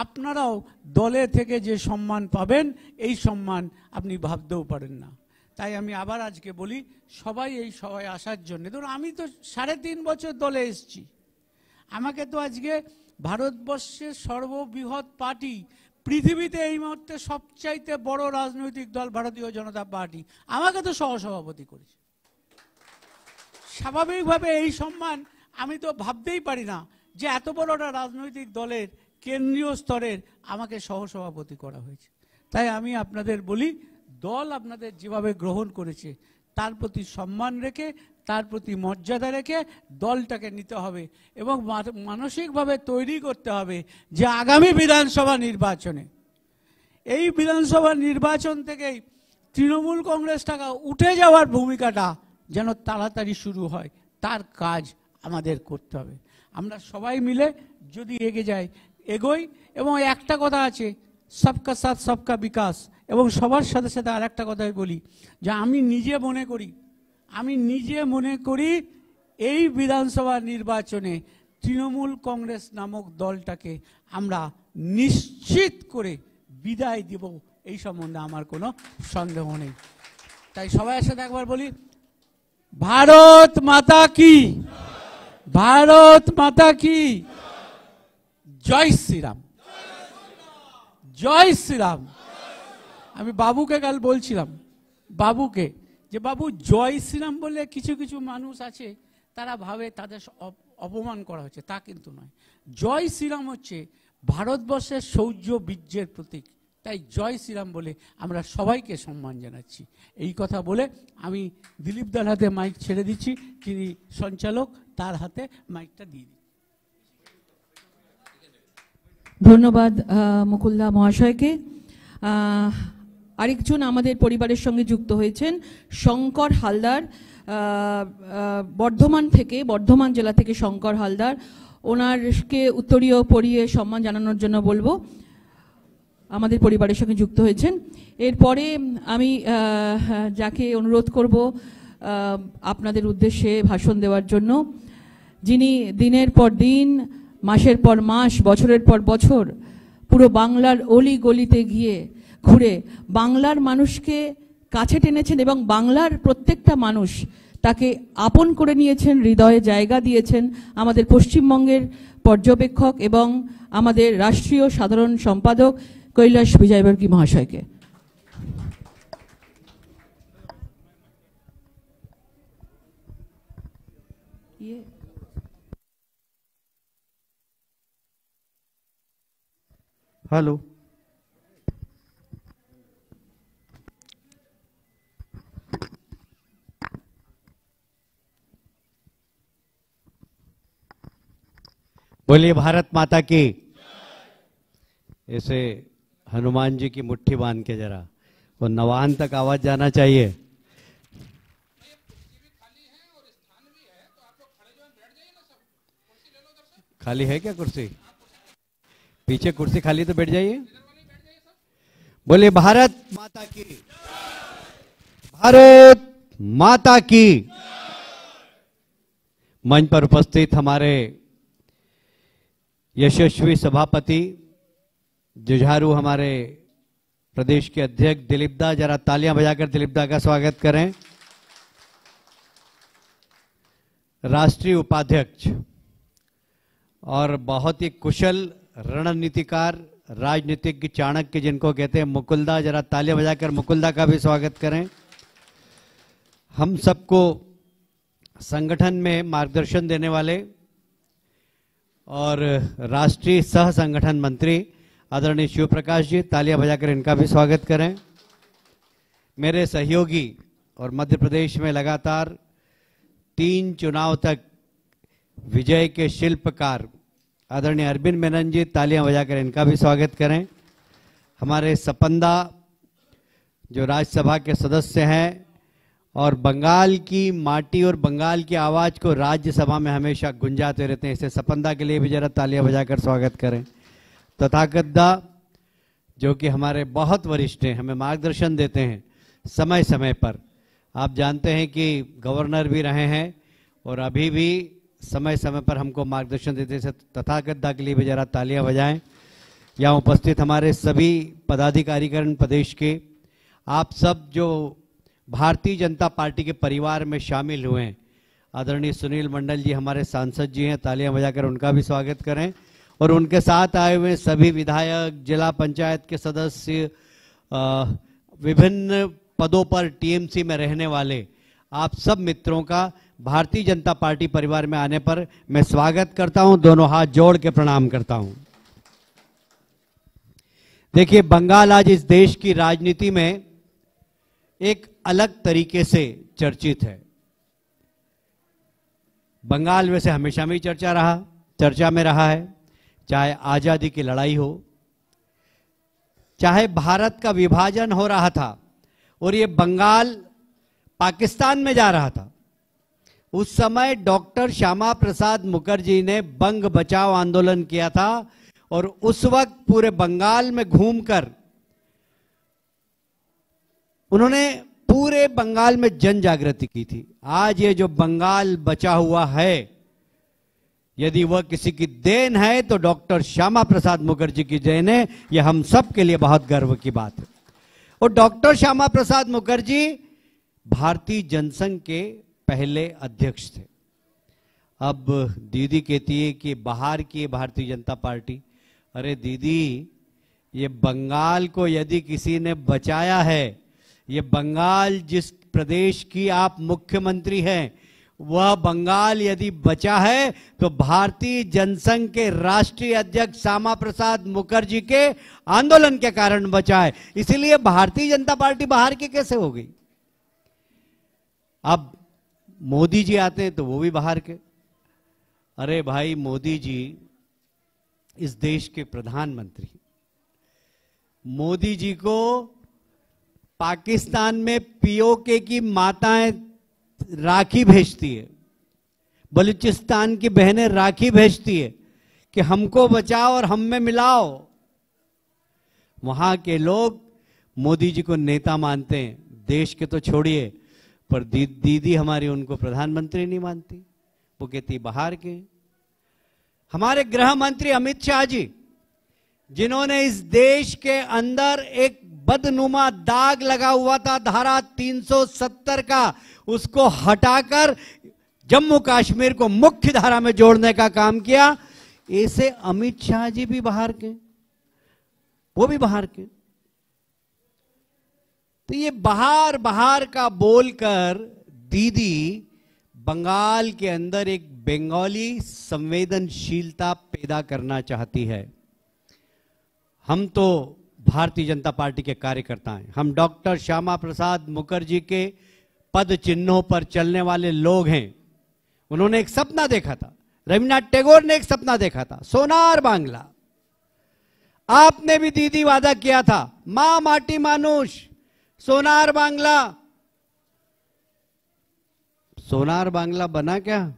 আপনারাও দলে থেকে যে সম্মান পাবেন, এই সম্মান আপনি ভাবতেও পারেন না। তাই আমি আবার আজকে বলি, সবাই এই সভায় আসার জন্য, ধরুন আমি তো 3.5 বছর দলে এসেছি, আমাকে তো আজকে ভারতবর্ষের সর্ববৃহৎ পার্টি, পৃথিবীতে এই মুহূর্তে সবচাইতে বড় রাজনৈতিক দল ভারতীয় জনতা পার্টি, আমাকে তো সহসভাপতি করেছে। স্বাভাবিকভাবে এই সম্মান আমি তো ভাবতেই পারি না যে এত বড় একটা রাজনৈতিক দলের কেন্দ্রীয় স্তরের আমাকে সহসভাপতি করা হয়েছে। তাই আমি আপনাদের বলি, দল আপনাদের যেভাবে গ্রহণ করেছে তার প্রতি সম্মান রেখে, তার প্রতি মর্যাদা রেখে দলটাকে নিতে হবে এবং মানসিকভাবে তৈরি করতে হবে যে আগামী বিধানসভা নির্বাচনে, এই বিধানসভা নির্বাচন থেকেই তৃণমূল কংগ্রেস টাকা উঠে যাওয়ার ভূমিকাটা যেন তাড়াতাড়ি শুরু হয়, তার কাজ আমাদের করতে হবে। আমরা সবাই মিলে যদি এগোই, এবং একটা কথা আছে, সবকা সাথ সবকা বিকাশ, এবং সবার সাথে সাথে আর একটা কথাই বলি, যে আমি নিজে মনে করি এই বিধানসভা নির্বাচনে তৃণমূল কংগ্রেস নামক দলটাকে আমরা নিশ্চিত করে বিদায় দেব, এই সম্বন্ধে আমার কোনো সন্দেহ নেই। তাই সবার সাথে একবার বলি, ভারত মাতা কি, ভারত মাতা কি, জয় শ্রীরাম, জয় শ্রীরাম। আমি বাবুকে কাল বলছিলাম, বাবুকে, যে বাবু জয় শ্রীরাম বলে কিছু কিছু মানুষ আছে তারা ভাবে তাদের অপমান করা হচ্ছে, তা কিন্তু নয়। জয় শ্রীরাম হচ্ছে ভারতবর্ষের শৌর্য বীর্যের প্রতীক, তাই জয় শ্রীরাম বলে আমরা সবাইকে সম্মান জানাচ্ছি। এই কথা বলে আমি দিলীপ দার হাতে মাইক ছেড়ে দিচ্ছি, তিনি সঞ্চালক, তার হাতে মাইকটা দিয়ে দিই। ধন্যবাদ মুকুলদা মহাশয়কে। আরেকজন আমাদের পরিবারের সঙ্গে যুক্ত হয়েছেন শঙ্কর হালদার, বর্ধমান জেলা থেকে শঙ্কর হালদার। ওনারকে উত্তরীয় পরিয়ে সম্মান জানানোর জন্য বলবো, আমাদের পরিবারের সঙ্গে যুক্ত হয়েছেন। এরপরে আমি যাকে অনুরোধ করব আপনাদের উদ্দেশ্যে ভাষণ দেওয়ার জন্য, যিনি দিনের পর দিন, মাসের পর মাস, বছরের পর বছর পুরো বাংলার অলি গলিতে গিয়ে ঘুরে বাংলার মানুষকে কাছে টেনেছেন এবং বাংলার প্রত্যেকটা মানুষ তাকে আপন করে নিয়েছেন, হৃদয়ে জায়গা দিয়েছেন, আমাদের পশ্চিমবঙ্গের পর্যবেক্ষক এবং আমাদের রাষ্ট্রীয় সাধারণ সম্পাদক কৈলাস বিজয়বর্গী মহাশয়কে। हेलो। बोलिए भारत माता की। ऐसे हनुमान जी की मुट्ठी बांध के जरा वो नवान तक आवाज जाना चाहिए। खाली है क्या कुर्सी? पीछे कुर्सी खाली तो बैठ जाइए। बोलिए भारत माता की। भारत माता की। मंच पर उपस्थित हमारे यशस्वी सभापति जुझारू हमारे प्रदेश के अध्यक्ष दिलीप दा, जरा तालियां बजाकर दिलीप दा का स्वागत करें। राष्ट्रीय उपाध्यक्ष और बहुत ही कुशल रणनीतिकार, राजनीतिज्ञ, चाणक्य जिनको कहते हैं, मुकुलदा, जरा तालियां बजाकर मुकुलदा का भी स्वागत करें। हम सबको संगठन में मार्गदर्शन देने वाले और राष्ट्रीय सह संगठन मंत्री आदरणीय शिव प्रकाश जी, तालियां बजाकर इनका भी स्वागत करें। मेरे सहयोगी और मध्य प्रदेश में लगातार 3 चुनाव तक विजय के शिल्पकार आदरणीय अरविंद मेनन जी, तालियां बजाकर इनका भी स्वागत करें। हमारे सपंदा जो राज्यसभा के सदस्य हैं और बंगाल की माटी और बंगाल की आवाज को राज्यसभा में हमेशा गुंजाते रहते हैं, इसे सपंदा के लिए भी जरा तालियां बजाकर स्वागत करें। तथागत दा जो कि हमारे बहुत वरिष्ठ हैं, हमें मार्गदर्शन देते हैं समय समय पर। आप जानते हैं कि गवर्नर भी रहे हैं और अभी भी समय समय पर हमको मार्गदर्शन देते हैं। तथागत दा के लिए भी जरा तालियां बजाएं। यहाँ उपस्थित हमारे सभी पदाधिकारीगण प्रदेश के, आप सब जो भारतीय जनता पार्टी के परिवार में शामिल हुए हैं, आदरणीय सुनील मंडल जी हमारे सांसद जी हैं, तालियां बजाकर उनका भी स्वागत करें। और उनके साथ आए हुए सभी विधायक, जिला पंचायत के सदस्य, विभिन्न पदों पर टीएमसी में रहने वाले आप सब मित्रों का भारतीय जनता पार्टी परिवार में आने पर मैं स्वागत करता हूं, दोनों हाथ जोड़ के प्रणाम करता हूं। देखिए, बंगाल आज इस देश की राजनीति में एक अलग तरीके से चर्चित है। बंगाल वैसे हमेशा में ही चर्चा में रहा है, चाहे आजादी की लड़ाई हो, चाहे भारत का विभाजन हो रहा था और ये बंगाल पाकिस्तान में जा रहा था। उस समय डॉक्टर श्यामा प्रसाद मुखर्जी ने बंग बचाओ आंदोलन किया था और उस वक्त पूरे बंगाल में घूमकर उन्होंने पूरे बंगाल में जन जागृति की थी। आज ये जो बंगाल बचा हुआ है, यदि वह किसी की देन है तो डॉक्टर श्यामा प्रसाद मुखर्जी की देन है। यह हम सब के लिए बहुत गर्व की बात है। और डॉक्टर श्यामा प्रसाद मुखर्जी भारतीय जनसंघ के पहले अध्यक्ष थे। अब दीदी कहती है कि बाहर की भारतीय जनता पार्टी। अरे दीदी, ये बंगाल को यदि किसी ने बचाया है, ये बंगाल जिस प्रदेश की आप मुख्यमंत्री हैं, वह बंगाल यदि बचा है तो भारतीय जनसंघ के राष्ट्रीय अध्यक्ष श्यामा प्रसाद मुखर्जी के आंदोलन के कारण बचा है। इसीलिए भारतीय जनता पार्टी बाहर की कैसे हो गई? अब मोदी जी आते हैं तो वो भी बाहर के। अरे भाई, मोदी जी इस देश के प्रधानमंत्री, मोदी जी को पाकिस्तान में पीओके की माताएं राखी भेजती है, बलूचिस्तान की बहनें राखी भेजती है कि हमको बचाओ और हम में मिलाओ। वहां के लोग मोदी जी को नेता मानते हैं, देश के तो छोड़िए, पर दीदी हमारी उनको प्रधानमंत्री नहीं मानती, वो कहती बाहर के। हमारे गृह मंत्री अमित शाह जी, जिन्होंने इस देश के अंदर एक बदनुमा दाग लगा हुआ था धारा 370 का, उसको हटाकर जम्मू कश्मीर को मुख्य धारा में जोड़ने का काम किया, ऐसे अमित शाह जी भी बाहर के, वो भी बाहर के। तो ये बाहर बाहर का बोलकर दीदी बंगाल के अंदर एक बंगाली संवेदनशीलता पैदा करना चाहती है। हम तो भारतीय जनता पार्टी के कार्यकर्ता हैं। हम डॉक्टर श्यामा प्रसाद मुखर्जी के पद चिन्हों पर चलने वाले लोग हैं। उन्होंने एक सपना देखा था, रविन्द्रनाथ टैगोर ने एक सपना देखा था, सोनार बांग्ला। आपने भी दीदी वादा किया था, मां माटी मानुष, सोनार बांग्ला। सोनार बांग्ला बना क्या?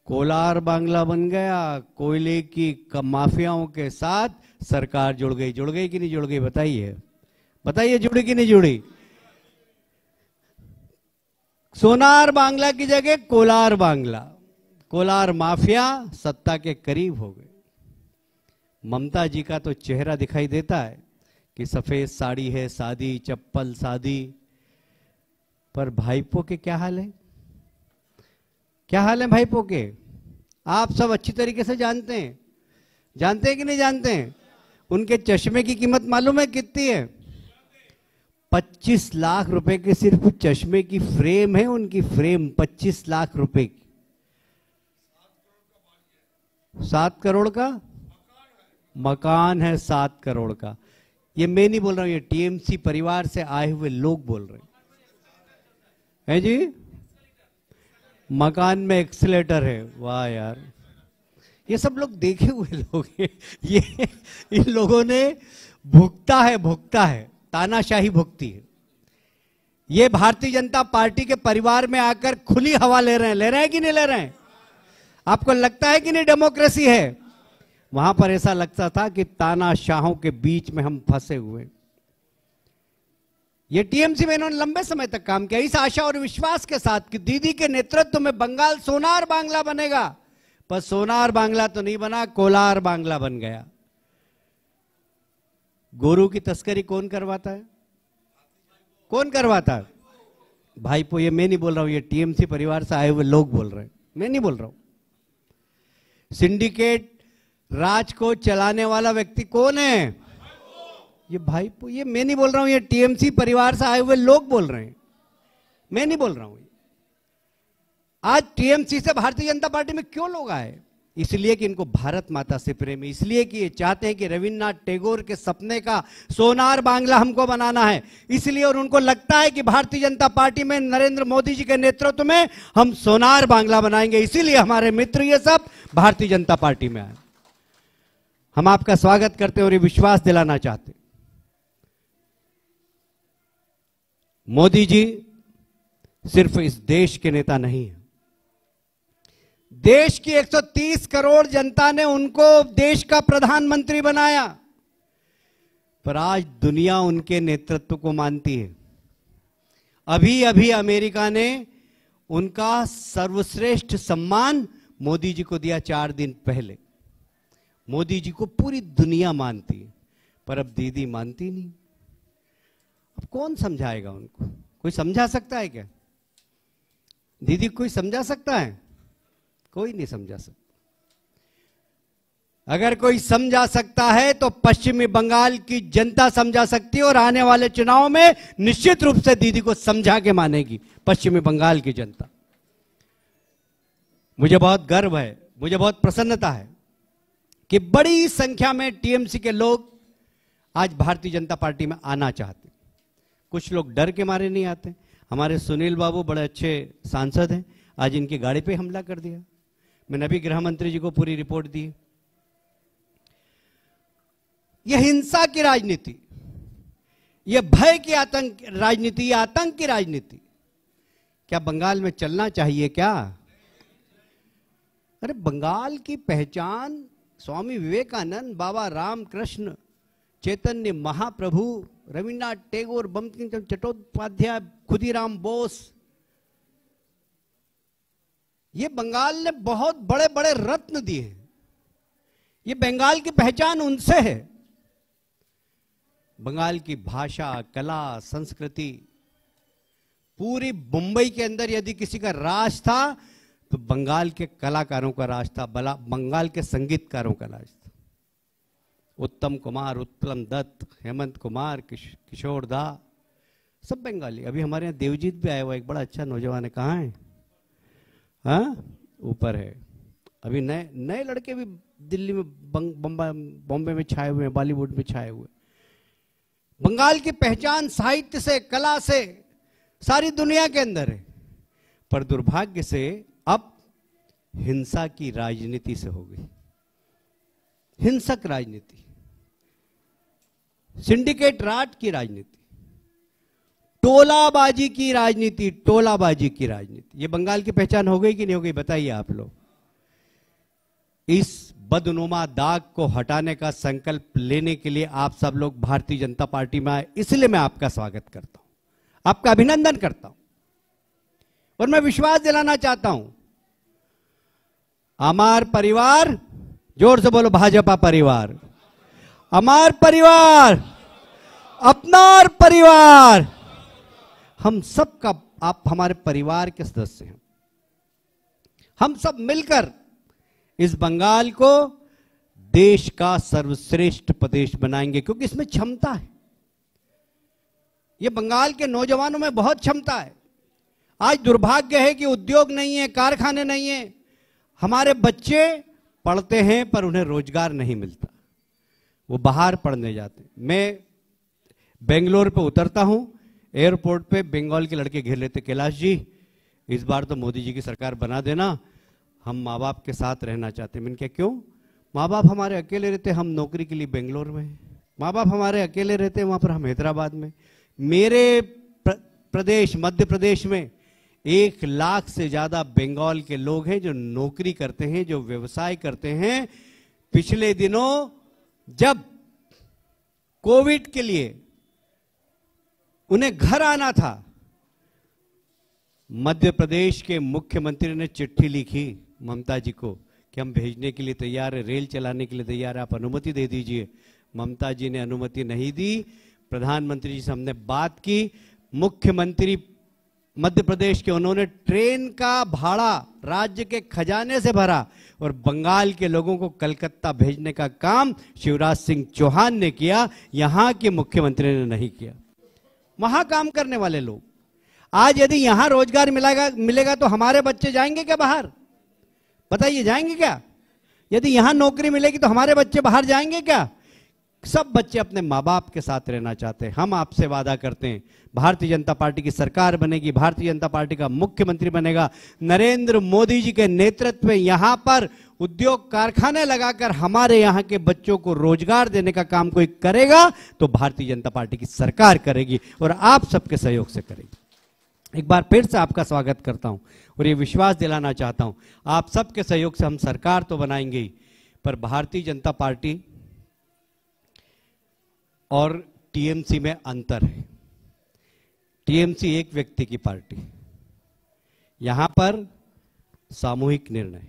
कोलार बांग्ला बन गया। कोयले की माफियाओं के साथ सरकार जुड़ गई। जुड़ गई कि नहीं जुड़ गई? बताइए, बताइए, जुड़ी कि नहीं जुड़ी? सोनार बांग्ला की जगह कोलार बांग्ला। कोलार माफिया सत्ता के करीब हो गए। ममता जी का तो चेहरा दिखाई देता है कि सफेद साड़ी है, सादी चप्पल सादी, पर भाईपो के क्या हाल है? क्या हाल है भाईपो के? आप सब अच्छी तरीके से जानते हैं। जानते हैं कि नहीं जानते हैं? उनके चश्मे की कीमत मालूम है कितनी है? 25 लाख रुपए के सिर्फ चश्मे की फ्रेम है। उनकी फ्रेम 25 लाख रुपए की। 7 करोड़ का मकान है, 7 करोड़ का। ये मैं नहीं बोल रहा हूं, ये टीएमसी परिवार से आए हुए लोग बोल रहे हैं जी। मकान में एक्सीलेटर है। वाह यार, ये सब लोग देखे हुए लोग हैं। ये इन लोगों ने भुगता है, तानाशाही भुगती है। ये भारतीय जनता पार्टी के परिवार में आकर खुली हवा ले रहे हैं कि नहीं ले रहे हैं? आपको लगता है कि नहीं डेमोक्रेसी है? वहां पर ऐसा लगता था कि तानाशाहों के बीच में हम फंसे हुए। ये टीएमसी में इन्होंने लंबे समय तक काम किया, इस आशा और विश्वास के साथ कि दीदी के नेतृत्व में बंगाल सोनार बांग्ला बनेगा। पर सोनार बांग्ला तो नहीं बना, कोलार बांग्ला बन गया। गोरू की तस्करी कौन करवाता है? कौन करवाता है? भाईपो। ये मैं नहीं बोल रहा हूं, ये टीएमसी परिवार से आए हुए लोग बोल रहे हैं, मैं नहीं बोल रहा हूं। सिंडिकेट राज को चलाने वाला व्यक्ति कौन है? ये भाईपो। ये मैं नहीं बोल रहा हूं, ये टीएमसी परिवार से आए हुए लोग बोल रहे हैं, मैं नहीं बोल रहा हूं। आज टीएमसी से भारतीय जनता पार्टी में क्यों लोग आए? इसलिए कि इनको भारत माता से प्रेम है, इसलिए कि ये चाहते हैं कि रविन्द्रनाथ टैगोर के सपने का सोनार बांग्ला हमको बनाना है, इसलिए। और उनको लगता है कि भारतीय जनता पार्टी में नरेंद्र मोदी जी के नेतृत्व में हम सोनार बांग्ला बनाएंगे, इसीलिए हमारे मित्र ये सब भारतीय जनता पार्टी में आए। हम आपका स्वागत करते और ये विश्वास दिलाना चाहते, मोदी जी सिर्फ इस देश के नेता नहीं है। देश की 130 करोड़ जनता ने उनको देश का प्रधानमंत्री बनाया, पर आज दुनिया उनके नेतृत्व को मानती है। अभी अभी अमेरिका ने उनका सर्वश्रेष्ठ सम्मान मोदी जी को दिया 4 दिन पहले। मोदी जी को पूरी दुनिया मानती है, पर अब दीदी मानती नहीं। अब कौन समझाएगा उनको? कोई समझा सकता है क्या? दीदी कोई समझा सकता है? कोई नहीं समझा सकता। अगर कोई समझा सकता है तो पश्चिमी बंगाल की जनता समझा सकती है, और आने वाले चुनाव में निश्चित रूप से दीदी को समझा के मानेगी पश्चिमी बंगाल की जनता। मुझे बहुत गर्व है, मुझे बहुत प्रसन्नता है कि बड़ी संख्या में टीएमसी के लोग आज भारतीय जनता पार्टी में आना चाहते। कुछ लोग डर के मारे नहीं आते। हमारे सुनील बाबू बड़े अच्छे सांसद हैं, आज इनकी गाड़ी पे हमला कर दिया। मैंने अभी गृह मंत्री जी को पूरी रिपोर्ट दी। यह हिंसा की राजनीति, यह भय की आतंक राजनीति, यह आतंक की राजनीति क्या बंगाल में चलना चाहिए क्या? अरे बंगाल की पहचान स्वामी विवेकानंद, बाबा रामकृष्ण, चैतन्य महाप्रभु, रविन्द्रनाथ टैगोर, बंकिम चंद्र चट्टोपाध्याय, खुदीराम बोस, ये बंगाल ने बहुत बड़े बड़े रत्न दिए हैं। ये बंगाल की पहचान उनसे है। बंगाल की भाषा, कला, संस्कृति, पूरी मुंबई के अंदर यदि किसी का राज था तो बंगाल के कलाकारों का राज था, बंगाल के संगीतकारों का राज था। उत्तम कुमार, उत्पलम दत्त, हेमंत कुमार, किशोर दा, सब बंगाली। अभी हमारे यहाँ देवजीत भी आया हुआ, एक बड़ा अच्छा नौजवान है। कहाँ है? हाँ, ऊपर है। अभी नए नए लड़के भी दिल्ली में, बॉम्बे में छाए हुए हैं, बॉलीवुड में छाए हुए। बंगाल की पहचान साहित्य से, कला से सारी दुनिया के अंदर है, पर दुर्भाग्य से अब हिंसा की राजनीति से हो गई। हिंसक राजनीति, सिंडिकेट राज की राजनीति, टोलाबाजी की राजनीति, टोलाबाजी की राजनीति। ये बंगाल की पहचान हो गई कि नहीं हो गई, बताइए आप लोग। इस बदनुमा दाग को हटाने का संकल्प लेने के लिए आप सब लोग भारतीय जनता पार्टी में आए, इसलिए मैं आपका स्वागत करता हूं, आपका अभिनंदन करता हूं। और मैं विश्वास दिलाना चाहता हूं, अमार परिवार, जोर से बोलो भाजपा परिवार, अमार परिवार, अपनार परिवार, हम सब का, आप हमारे परिवार के सदस्य हैं। हम सब मिलकर इस बंगाल को देश का सर्वश्रेष्ठ प्रदेश बनाएंगे, क्योंकि इसमें क्षमता है। ये बंगाल के नौजवानों में बहुत क्षमता है। आज दुर्भाग्य है कि उद्योग नहीं है, कारखाने नहीं है। हमारे बच्चे पढ़ते हैं पर उन्हें रोजगार नहीं मिलता, वो बाहर पढ़ने जाते हैं। मैं बेंगलोर पे उतरता हूं, एयरपोर्ट पे बंगाल के लड़के घेर लेते, कैलाश जी इस बार तो मोदी जी की सरकार बना देना, हम माँ बाप के साथ रहना चाहते हैं। मैंने कहा क्यों? माँ बाप हमारे अकेले रहते, हम नौकरी के लिए बेंगलोर में हैं, माँ बाप हमारे अकेले रहते हैं वहां पर, हम हैदराबाद में। मेरे प्रदेश मध्य प्रदेश में 1 लाख से ज्यादा बंगाल के लोग हैं जो नौकरी करते हैं, जो व्यवसाय करते हैं। पिछले दिनों जब कोविड के लिए उन्हें घर आना था, मध्य प्रदेश के मुख्यमंत्री ने चिट्ठी लिखी ममता जी को कि हम भेजने के लिए तैयार है, रेल चलाने के लिए तैयार है, आप अनुमति दे दीजिए। ममता जी ने अनुमति नहीं दी। प्रधानमंत्री जी से हमने बात की, मुख्यमंत्री मध्य प्रदेश के, उन्होंने ट्रेन का भाड़ा राज्य के खजाने से भरा और बंगाल के लोगों को कलकत्ता भेजने का काम शिवराज सिंह चौहान ने किया, यहां के मुख्यमंत्री ने नहीं किया। वहां काम करने वाले लोग, आज यदि यहां रोजगार मिलेगा तो हमारे बच्चे जाएंगे क्या बाहर? बताइए, जाएंगे क्या? यदि यहां नौकरी मिलेगी तो हमारे बच्चे बाहर जाएंगे क्या? सब बच्चे अपने माँ बाप के साथ रहना चाहते हैं। हम आपसे वादा करते हैं, भारतीय जनता पार्टी की सरकार बनेगी, भारतीय जनता पार्टी का मुख्यमंत्री बनेगा, नरेंद्र मोदी जी के नेतृत्व में यहां पर उद्योग कारखाने लगाकर हमारे यहां के बच्चों को रोजगार देने का काम कोई करेगा तो भारतीय जनता पार्टी की सरकार करेगी और आप सबके सहयोग से करेगी। एक बार फिर से आपका स्वागत करता हूं और ये विश्वास दिलाना चाहता हूं, आप सबके सहयोग से हम सरकार तो बनाएंगे ही, पर भारतीय जनता पार्टी और टीएमसी में अंतर है। टीएमसी एक व्यक्ति की पार्टी, यहां पर सामूहिक निर्णय।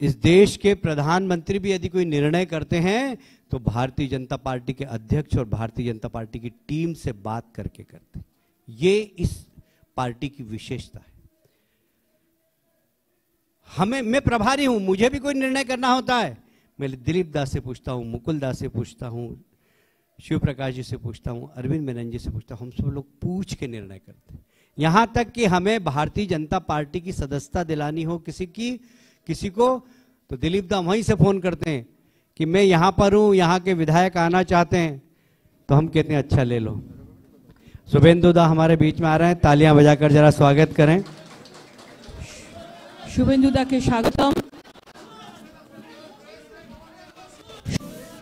इस देश के प्रधानमंत्री भी यदि कोई निर्णय करते हैं तो भारतीय जनता पार्टी के अध्यक्ष और भारतीय जनता पार्टी की टीम से बात करके करते हैं। ये इस पार्टी की विशेषता है। मैं प्रभारी हूं, मुझे भी कोई निर्णय करना होता है, मैं दिलीप दास से पूछता हूं, मुकुल दास से पूछता हूं, शिव प्रकाश जी से पूछता हूं, अरविंद मेनन जी से पूछता हूं, हम सब लोग पूछ के निर्णय करते हैं। यहां तक कि हमें भारतीय जनता पार्टी की सदस्यता दिलानी हो किसी को तो दिलीप दा वहीं से फोन करते हैं कि मैं यहां पर हूं, यहां के विधायक आना चाहते हैं, तो हम कहते हैं अच्छा ले लो। शुभेंदु दा हमारे बीच में आ रहे हैं, तालियां बजाकर जरा स्वागत करें। शुभेंदु दा के स्वागतम।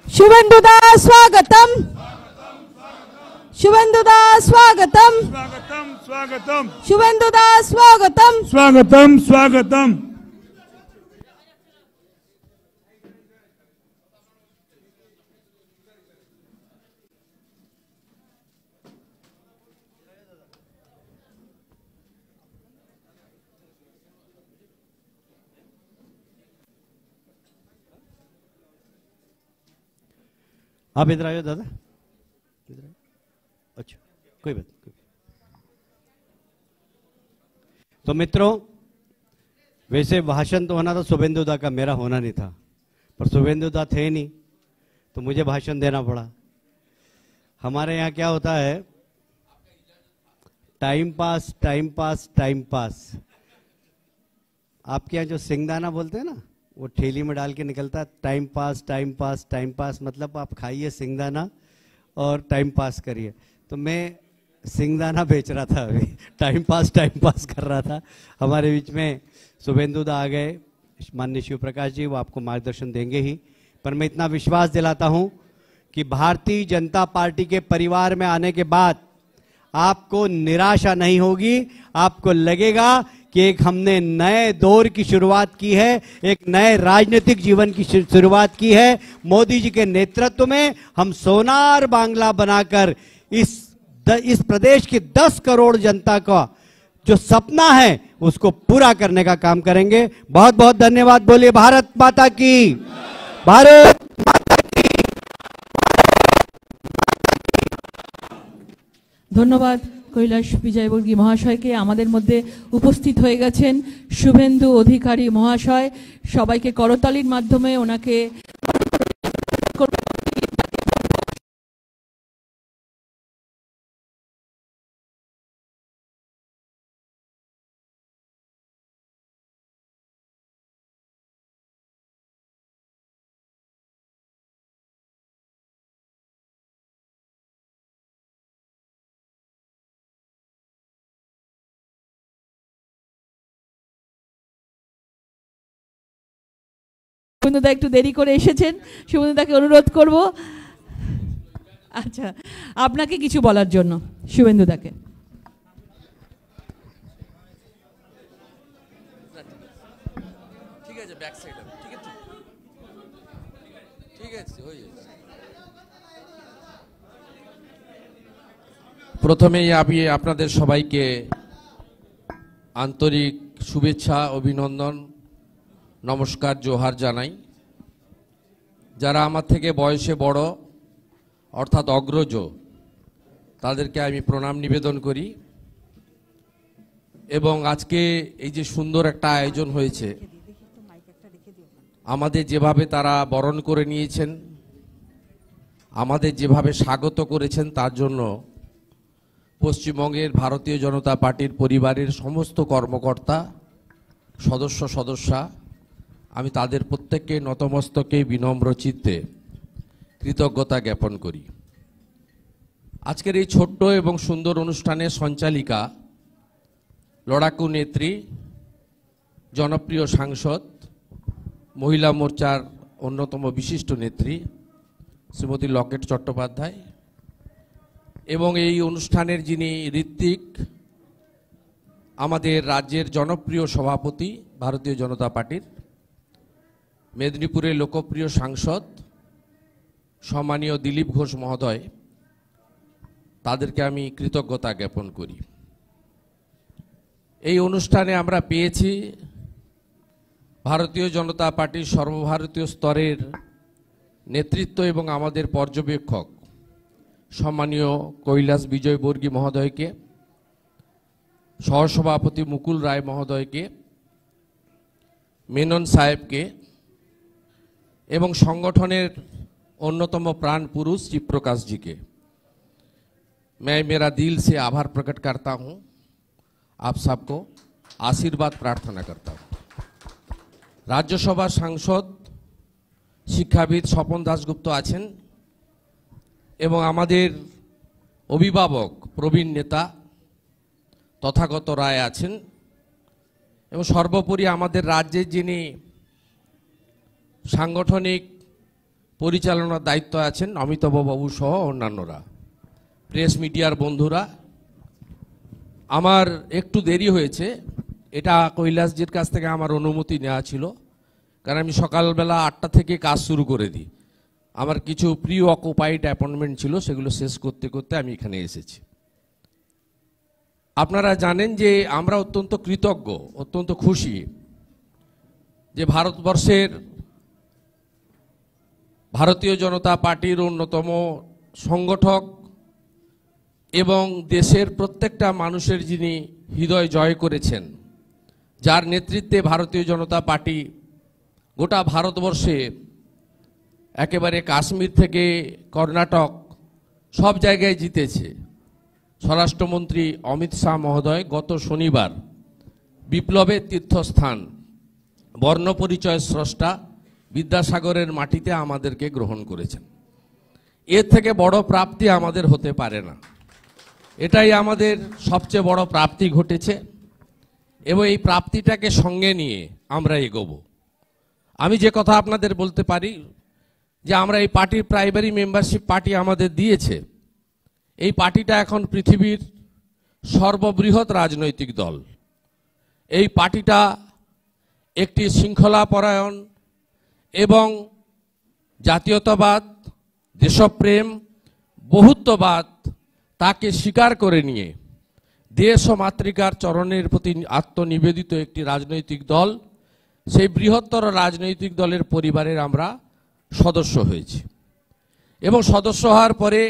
शुभेंदुदा स्वागतम, शुभेंदुदा स्वागतम, स्वागतम स्वागतम शुभेंदुदा स्वागतम, स्वागतम स्वागतम। आप इधर आइए दादा, इधर आइए। अच्छा, कोई बात नहीं। तो मित्रों, वैसे भाषण तो होना था शुभेंदु दा का, मेरा होना नहीं था, पर शुभेंदु दा थे नहीं तो मुझे भाषण देना पड़ा। हमारे यहाँ क्या होता है, time pass time pass time pass. आपके यहाँ जो सिंगदाना बोलते हैं ना, वो ठेली में डाल के निकलता है, time pass time pass time pass, मतलब आप खाइए सिंगदाना और टाइम पास करिए। तो मैं सिंगदाना बेच रहा था अभी, टाइम पास कर रहा था। हमारे बीच में शुभेंदु दा आ गए, माननीय शिव प्रकाश जी, वो आपको मार्गदर्शन देंगे ही। पर मैं इतना विश्वास दिलाता हूं कि भारतीय जनता पार्टी के परिवार में आने के बाद आपको निराशा नहीं होगी। आपको लगेगा कि एक हमने नए दौर की शुरुआत की है, एक नए राजनीतिक जीवन की शुरुआत की है। मोदी जी के नेतृत्व में हम सोनार बांग्ला बनाकर इस प्रदेश की 10 करोड़ जनता का जो सपना है उसको पूरा करने का काम करेंगे। बहुत बहुत धन्यवाद। बोलिए भारत माता की, भारत माता की। ধন্যবাদ কৈলাস বিজয়বর্গী মহাশয়কে। আমাদের মধ্যে উপস্থিত হয়ে গেছেন শুভেন্দু অধিকারী মহাশয়। সবাইকে করতালির মাধ্যমে ওনাকে শুভেন্দুদা একটু দেরি করে এসেছেন, শুভেন্দুদাকে অনুরোধ করব আচ্ছা আপনাকে কিছু বলার জন্য। শুভেন্দুদাকে ঠিক আছে, ব্যাক সাইড ঠিক আছে, ঠিক আছে হয়ে যাচ্ছে। প্রথমেই আমি আপনাদের সবাইকে আন্তরিক শুভেচ্ছা, অভিনন্দন, নমস্কার, জোহার জানাই। যারা আমার থেকে বয়সে বড় অর্থাৎ অগ্রজ, তাদেরকে আমি প্রণাম নিবেদন করি। এবং আজকে এই যে সুন্দর একটা আয়োজন হয়েছে, আমাদের যেভাবে তারা বরণ করে নিয়েছেন, আমাদের যেভাবে স্বাগত করেছেন, তার জন্য পশ্চিমবঙ্গের ভারতীয় জনতা পার্টির পরিবারের সমস্ত কর্মকর্তা, সদস্যা, আমি তাদের প্রত্যেককে নতমস্তকে বিনম্র চিত্তে কৃতজ্ঞতা জ্ঞাপন করি। আজকের এই ছোট্ট এবং সুন্দর অনুষ্ঠানের সঞ্চালিকা, লড়াকু নেত্রী, জনপ্রিয় সাংসদ, মহিলা মোর্চার অন্যতম বিশিষ্ট নেত্রী শ্রীমতী লকেট চট্টোপাধ্যায়, এবং এই অনুষ্ঠানের যিনি ঋত্বিক, আমাদের রাজ্যের জনপ্রিয় সভাপতি ভারতীয় জনতা পার্টির, মেদিনীপুরের লোকপ্রিয় সাংসদ সম্মানীয় দিলীপ ঘোষ মহোদয়, তাদেরকে আমি কৃতজ্ঞতা জ্ঞাপন করি। এই অনুষ্ঠানে আমরা পেয়েছি ভারতীয় জনতা পার্টির সর্বভারতীয় স্তরের নেতৃত্ব এবং আমাদের পর্যবেক্ষক সম্মানীয় কৈলাস বিজয়বর্গী মহোদয়কে, সহসভাপতি মুকুল রায় মহোদয়কে, মেনন সাহেবকে এবং সংগঠনের অন্যতম প্রাণ পুरुष शिवप्रकाश जी के मैं मेरा दिल से आभार प्रकट करता हूं। आप सबको आशीर्वाद प्रार्थना करता हूं। राज्यसभा सांसद शिक्षाविद স্বপন দাশগুপ্ত আছেন এবং আমাদের অভিভাবক প্রবীণ নেতা তথাগত রায় আছেন এবং সর্বোপরি আমাদের রাজ্যের যিনি সাংগঠনিক পরিচালনার দায়িত্ব আছেন অমিতাভ বাবু সহ অন্যান্যরা, প্রেস মিডিয়ার বন্ধুরা। আমার একটু দেরি হয়েছে, এটা কৈলাসজির কাছ থেকে আমার অনুমতি নেওয়া ছিল, কারণ আমি সকালবেলা 8টা থেকে কাজ শুরু করে দিই। আমার কিছু প্রি অকুপাইড অ্যাপয়েন্টমেন্ট ছিল, সেগুলো শেষ করতে করতে আমি এখানে এসেছি। আপনারা জানেন যে আমরা অত্যন্ত কৃতজ্ঞ, অত্যন্ত খুশি যে ভারতবর্ষের ভারতীয় জনতা পার্টির অন্যতম সংগঠক এবং দেশের প্রত্যেকটা মানুষের যিনি হৃদয় জয় করেছেন, যার নেতৃত্বে ভারতীয় জনতা পার্টি গোটা ভারতবর্ষে একেবারে কাশ্মীর থেকে কর্ণাটক সব জায়গায় জিতেছে। স্বরাষ্ট্রমন্ত্রী অমিত শাহ মহোদয় গত শনিবার বিপ্লবের তীর্থস্থান বর্ণপরিচয় স্রষ্টা বিদ্যাসাগরের মাটিতে আমাদেরকে গ্রহণ করেছেন। এর থেকে বড় প্রাপ্তি আমাদের হতে পারে না। এটাই আমাদের সবচেয়ে বড় প্রাপ্তি ঘটেছে এবং এই প্রাপ্তিটাকে সঙ্গে নিয়ে আমরা এগোবো। আমি যে কথা আপনাদের বলতে পারি যে আমরা এই পার্টির প্রাইমারি মেম্বারশিপ পার্টি আমাদের দিয়েছে। এই পার্টিটা এখন পৃথিবীর সর্ববৃহৎ রাজনৈতিক দল। এই পার্টিটা একটি শৃঙ্খলাপরায়ণ এবং জাতীয়তাবাদ, দেশপ্রেম, বহুত্ববাদ তাকে স্বীকার করে নিয়ে দেশ ও মাতৃকার চরণের প্রতি আত্মনিবেদিত একটি রাজনৈতিক দল। সেই বৃহত্তর রাজনৈতিক দলের পরিবারের আমরা সদস্য হয়েছি এবং সদস্য হওয়ার পরে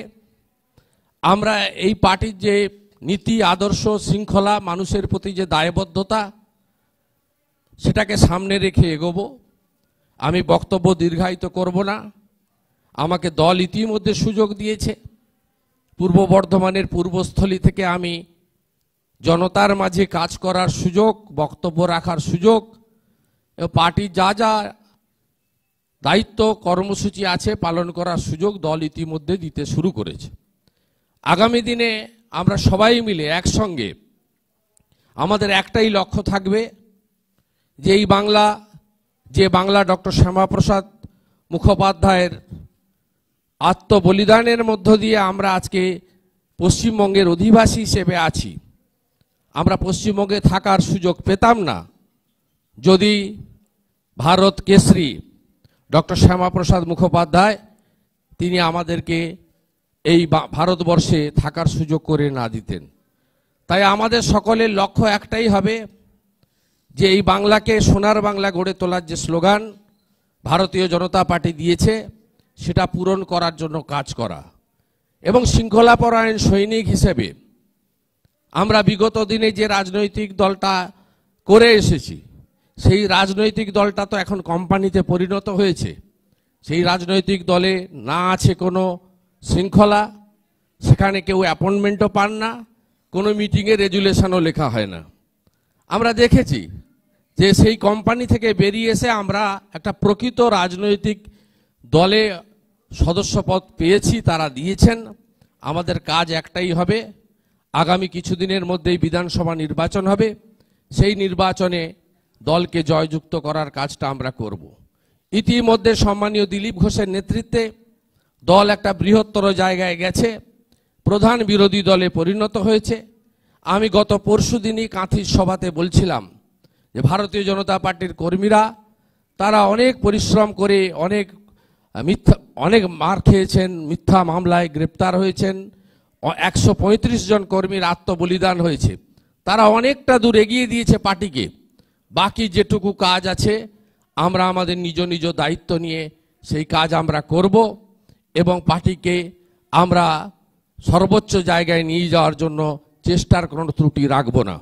আমরা এই পার্টির যে নীতি, আদর্শ, শৃঙ্খলা, মানুষের প্রতি যে দায়বদ্ধতা, সেটাকে সামনে রেখে এগোবো। আমি বক্তব্য দীর্ঘায়িত করব না। আমাকে দল ইতিমধ্যে সুযোগ দিয়েছে। পূর্ব বর্ধমানের পূর্বস্থলী থেকে আমি জনতার মাঝে কাজ করার সুযোগ, বক্তব্য রাখার সুযোগ, পার্টির যা যা দায়িত্ব কর্মসূচি আছে পালন করার সুযোগ দল ইতিমধ্যে দিতে শুরু করেছে। আগামী দিনে আমরা সবাই মিলে একসঙ্গে আমাদের একটাই লক্ষ্য থাকবে যে এই বাংলা, যে বাংলা ডক্টর শ্যামাপ্রসাদ মুখোপাধ্যায়ের আত্মবলিদানের মধ্য দিয়ে আমরা আজকে পশ্চিমবঙ্গের অধিবাসী হিসেবে আছি। আমরা পশ্চিমবঙ্গে থাকার সুযোগ পেতাম না যদি ভারত কেশরী ডক্টর শ্যামাপ্রসাদ মুখোপাধ্যায় তিনি আমাদেরকে এই ভারতবর্ষে থাকার সুযোগ করে না দিতেন। তাই আমাদের সকলের লক্ষ্য একটাই হবে যে এই বাংলাকে সোনার বাংলা গড়ে তোলার যে স্লোগান ভারতীয় জনতা পার্টি দিয়েছে সেটা পূরণ করার জন্য কাজ করা এবং শৃঙ্খলাপরায়ণ সৈনিক হিসেবে আমরা বিগত দিনে যে রাজনৈতিক দলটা করে এসেছি সেই রাজনৈতিক দলটা তো এখন কোম্পানিতে পরিণত হয়েছে। সেই রাজনৈতিক দলে না আছে কোনো শৃঙ্খলা, সেখানে কেউ অ্যাপয়েন্টমেন্টও পান না, কোনো মিটিংয়ে রেজুলেশনও লেখা হয় না। আমরা দেখেছি যে সেই কোম্পানি থেকে বেরিয়ে এসে আমরা একটা প্রকৃত রাজনৈতিক দলে সদস্যপদ পেয়েছি, তারা দিয়েছেন। আমাদের কাজ একটাই হবে, আগামী কিছুদিনের মধ্যেই বিধানসভা নির্বাচন হবে, সেই নির্বাচনে দলকে জয়যুক্ত করার কাজটা আমরা করব। ইতিমধ্যে সম্মানীয় দিলীপ ঘোষের নেতৃত্বে দল একটা বৃহত্তর জায়গায় গেছে, প্রধান বিরোধী দলে পরিণত হয়েছে। আমি গত পরশুদিনই কাঁথির সভাতে বলছিলাম যে ভারতীয় জনতা পার্টির কর্মীরা তারা অনেক পরিশ্রম করে অনেক মার খেয়েছেন, মিথ্যা মামলায় গ্রেপ্তার হয়েছেন, 135 জন কর্মীর আত্মবলিদান হয়েছে। তারা অনেকটা দূর এগিয়ে দিয়েছে পার্টিকে। বাকি যেটুকু কাজ আছে আমরা আমাদের নিজ নিজ দায়িত্ব নিয়ে সেই কাজ আমরা করব এবং পার্টিকে আমরা সর্বোচ্চ জায়গায় নিয়ে যাওয়ার জন্য চেষ্টার কোনো ত্রুটি রাখব না।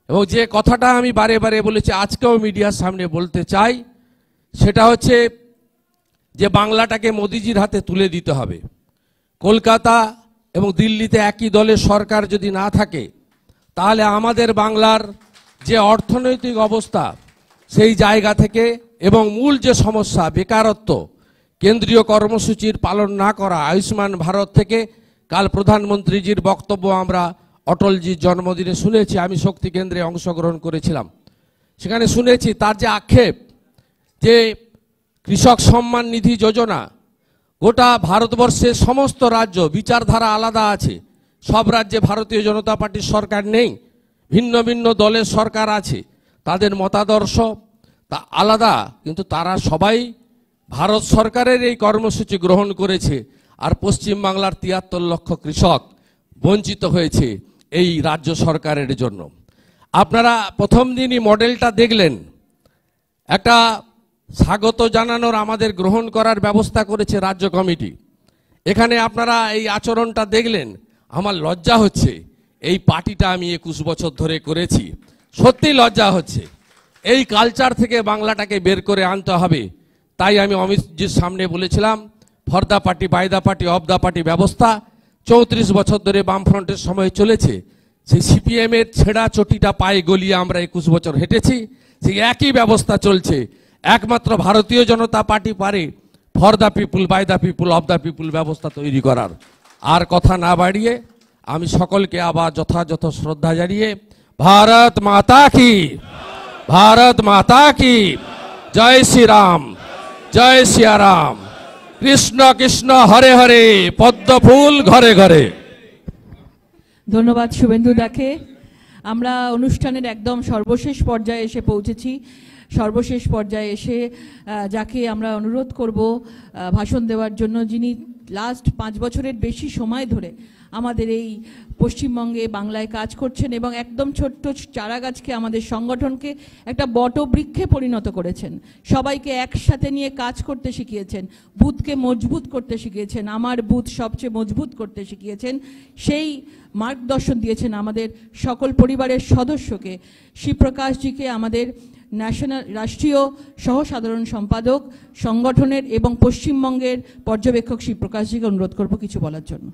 এবং যে কথাটা আমি বারে বারে বলেছি, আজকেও মিডিয়ার সামনে বলতে চাই, সেটা হচ্ছে যে বাংলাটাকে মোদিজির হাতে তুলে দিতে হবে। কলকাতা এবং দিল্লিতে একই দলের সরকার যদি না থাকে তাহলে আমাদের বাংলার যে অর্থনৈতিক অবস্থা সেই জায়গা থেকে এবং মূল যে সমস্যা বেকারত্ব, কেন্দ্রীয় কর্মসূচির পালন না করা, আয়ুষ্মান ভারত থেকে কাল প্রধানমন্ত্রীজির বক্তব্য আমরা অটলজির জন্মদিনে শুনেছি। আমি শক্তি কেন্দ্রে অংশগ্রহণ করেছিলাম, সেখানে শুনেছি তার যে আক্ষেপ যে কৃষক সম্মান নিধি যোজনা, গোটা ভারতবর্ষের সমস্ত রাজ্য বিচারধারা আলাদা আছে। সব রাজ্যে ভারতীয় জনতা পার্টির সরকার নেই, ভিন্ন ভিন্ন দলের সরকার আছে, তাদের মতাদর্শ তা আলাদা, কিন্তু তারা সবাই ভারত সরকারের এই কর্মসূচি গ্রহণ করেছে। আর পশ্চিমবাংলার 73 লক্ষ কৃষক বঞ্চিত হয়েছে এই রাজ্য সরকারের জন্য। আপনারা প্রথম দিনই মডেলটা দেখলেন, একটা স্বাগত জানানোর আমাদের গ্রহণ করার ব্যবস্থা করেছে রাজ্য কমিটি। এখানে আপনারা এই আচরণটা দেখলেন, আমার লজ্জা হচ্ছে। এই পার্টিটা আমি 21 বছর ধরে করেছি, সত্যি লজ্জা হচ্ছে। এই কালচার থেকে বাংলাটাকে বের করে আনতে হবে। তাই আমি অমিতজির সামনে বলেছিলাম, for the party, by the party, of the party ব্যবস্থা 34 বছর ধরে বামফ্রন্টের সময় চলেছে, সেই সিপিএম এর ছেঁড়া চটিটা পায়ে গলিয়ে আমরা 21 বছর হেঁটেছি, সেই একই ব্যবস্থা চলছে। একমাত্র ভারতীয় জনতা পার্টি পারে for the people, by the people, of the people ব্যবস্থা তৈরি করার। আর কথা না বাড়িয়ে আমি সকলকে আবার যথাযথ শ্রদ্ধা জানিয়ে ভারত মাতা কি, ভারত মাতা কি, জয় শ্রীরাম, জয় সিয়ারাম, কৃষ্ণ কৃষ্ণ হরে হরে, পদ্ম ফুল ঘরে ঘরে। ধন্যবাদ শুভেন্দু দাকে। আমরা অনুষ্ঠানের একদম সর্বশেষ পর্যায়ে এসে পৌঁছেছি। সর্বশেষ পর্যায়ে এসে যাকে আমরা অনুরোধ করব ভাষণ দেওয়ার জন্য, যিনি লাস্ট 5 বছরের বেশি সময় ধরে আমাদের এই পশ্চিমবঙ্গে বাংলায় কাজ করছেন এবং একদম ছোট্ট চারা গাছকে, আমাদের সংগঠনকে একটা বটবৃক্ষে পরিণত করেছেন, সবাইকে একসাথে নিয়ে কাজ করতে শিখিয়েছেন, বুথকে মজবুত করতে শিখিয়েছেন, আমার বুথ সবচেয়ে মজবুত করতে শিখিয়েছেন, সেই মার্গদর্শন দিয়েছেন আমাদের সকল পরিবারের সদস্যকে। শিবপ্রকাশজিকে আমাদের রাষ্ট্রীয় সহ সাধারণ সম্পাদক সংগঠনের এবং পশ্চিমবঙ্গের পর্যবেক্ষক শিবপ্রকাশজিকে অনুরোধ করব কিছু বলার জন্য।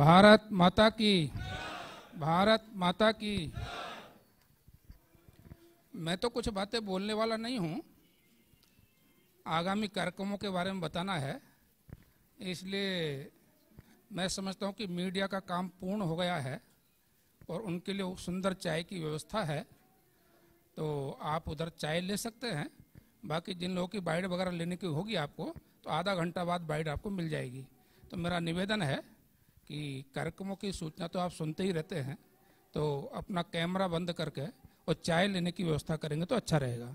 भारत माता की, भारत माता की। मैं तो कुछ बातें बोलने वाला नहीं हूँ, आगामी कार्यक्रमों के बारे में बताना है, इसलिए मैं समझता हूँ कि मीडिया का काम पूर्ण हो गया है और उनके लिए सुंदर चाय की व्यवस्था है, तो आप उधर चाय ले सकते हैं। बाकी जिन लोगों की बाइट वगैरह लेने की होगी आपको, तो आधा घंटा बाद बाइट आपको मिल जाएगी। तो मेरा निवेदन है कि कार्यक्रमों की सूचना तो आप सुनते ही रहते हैं, तो अपना कैमरा बंद करके और चाय लेने की व्यवस्था करेंगे तो अच्छा रहेगा।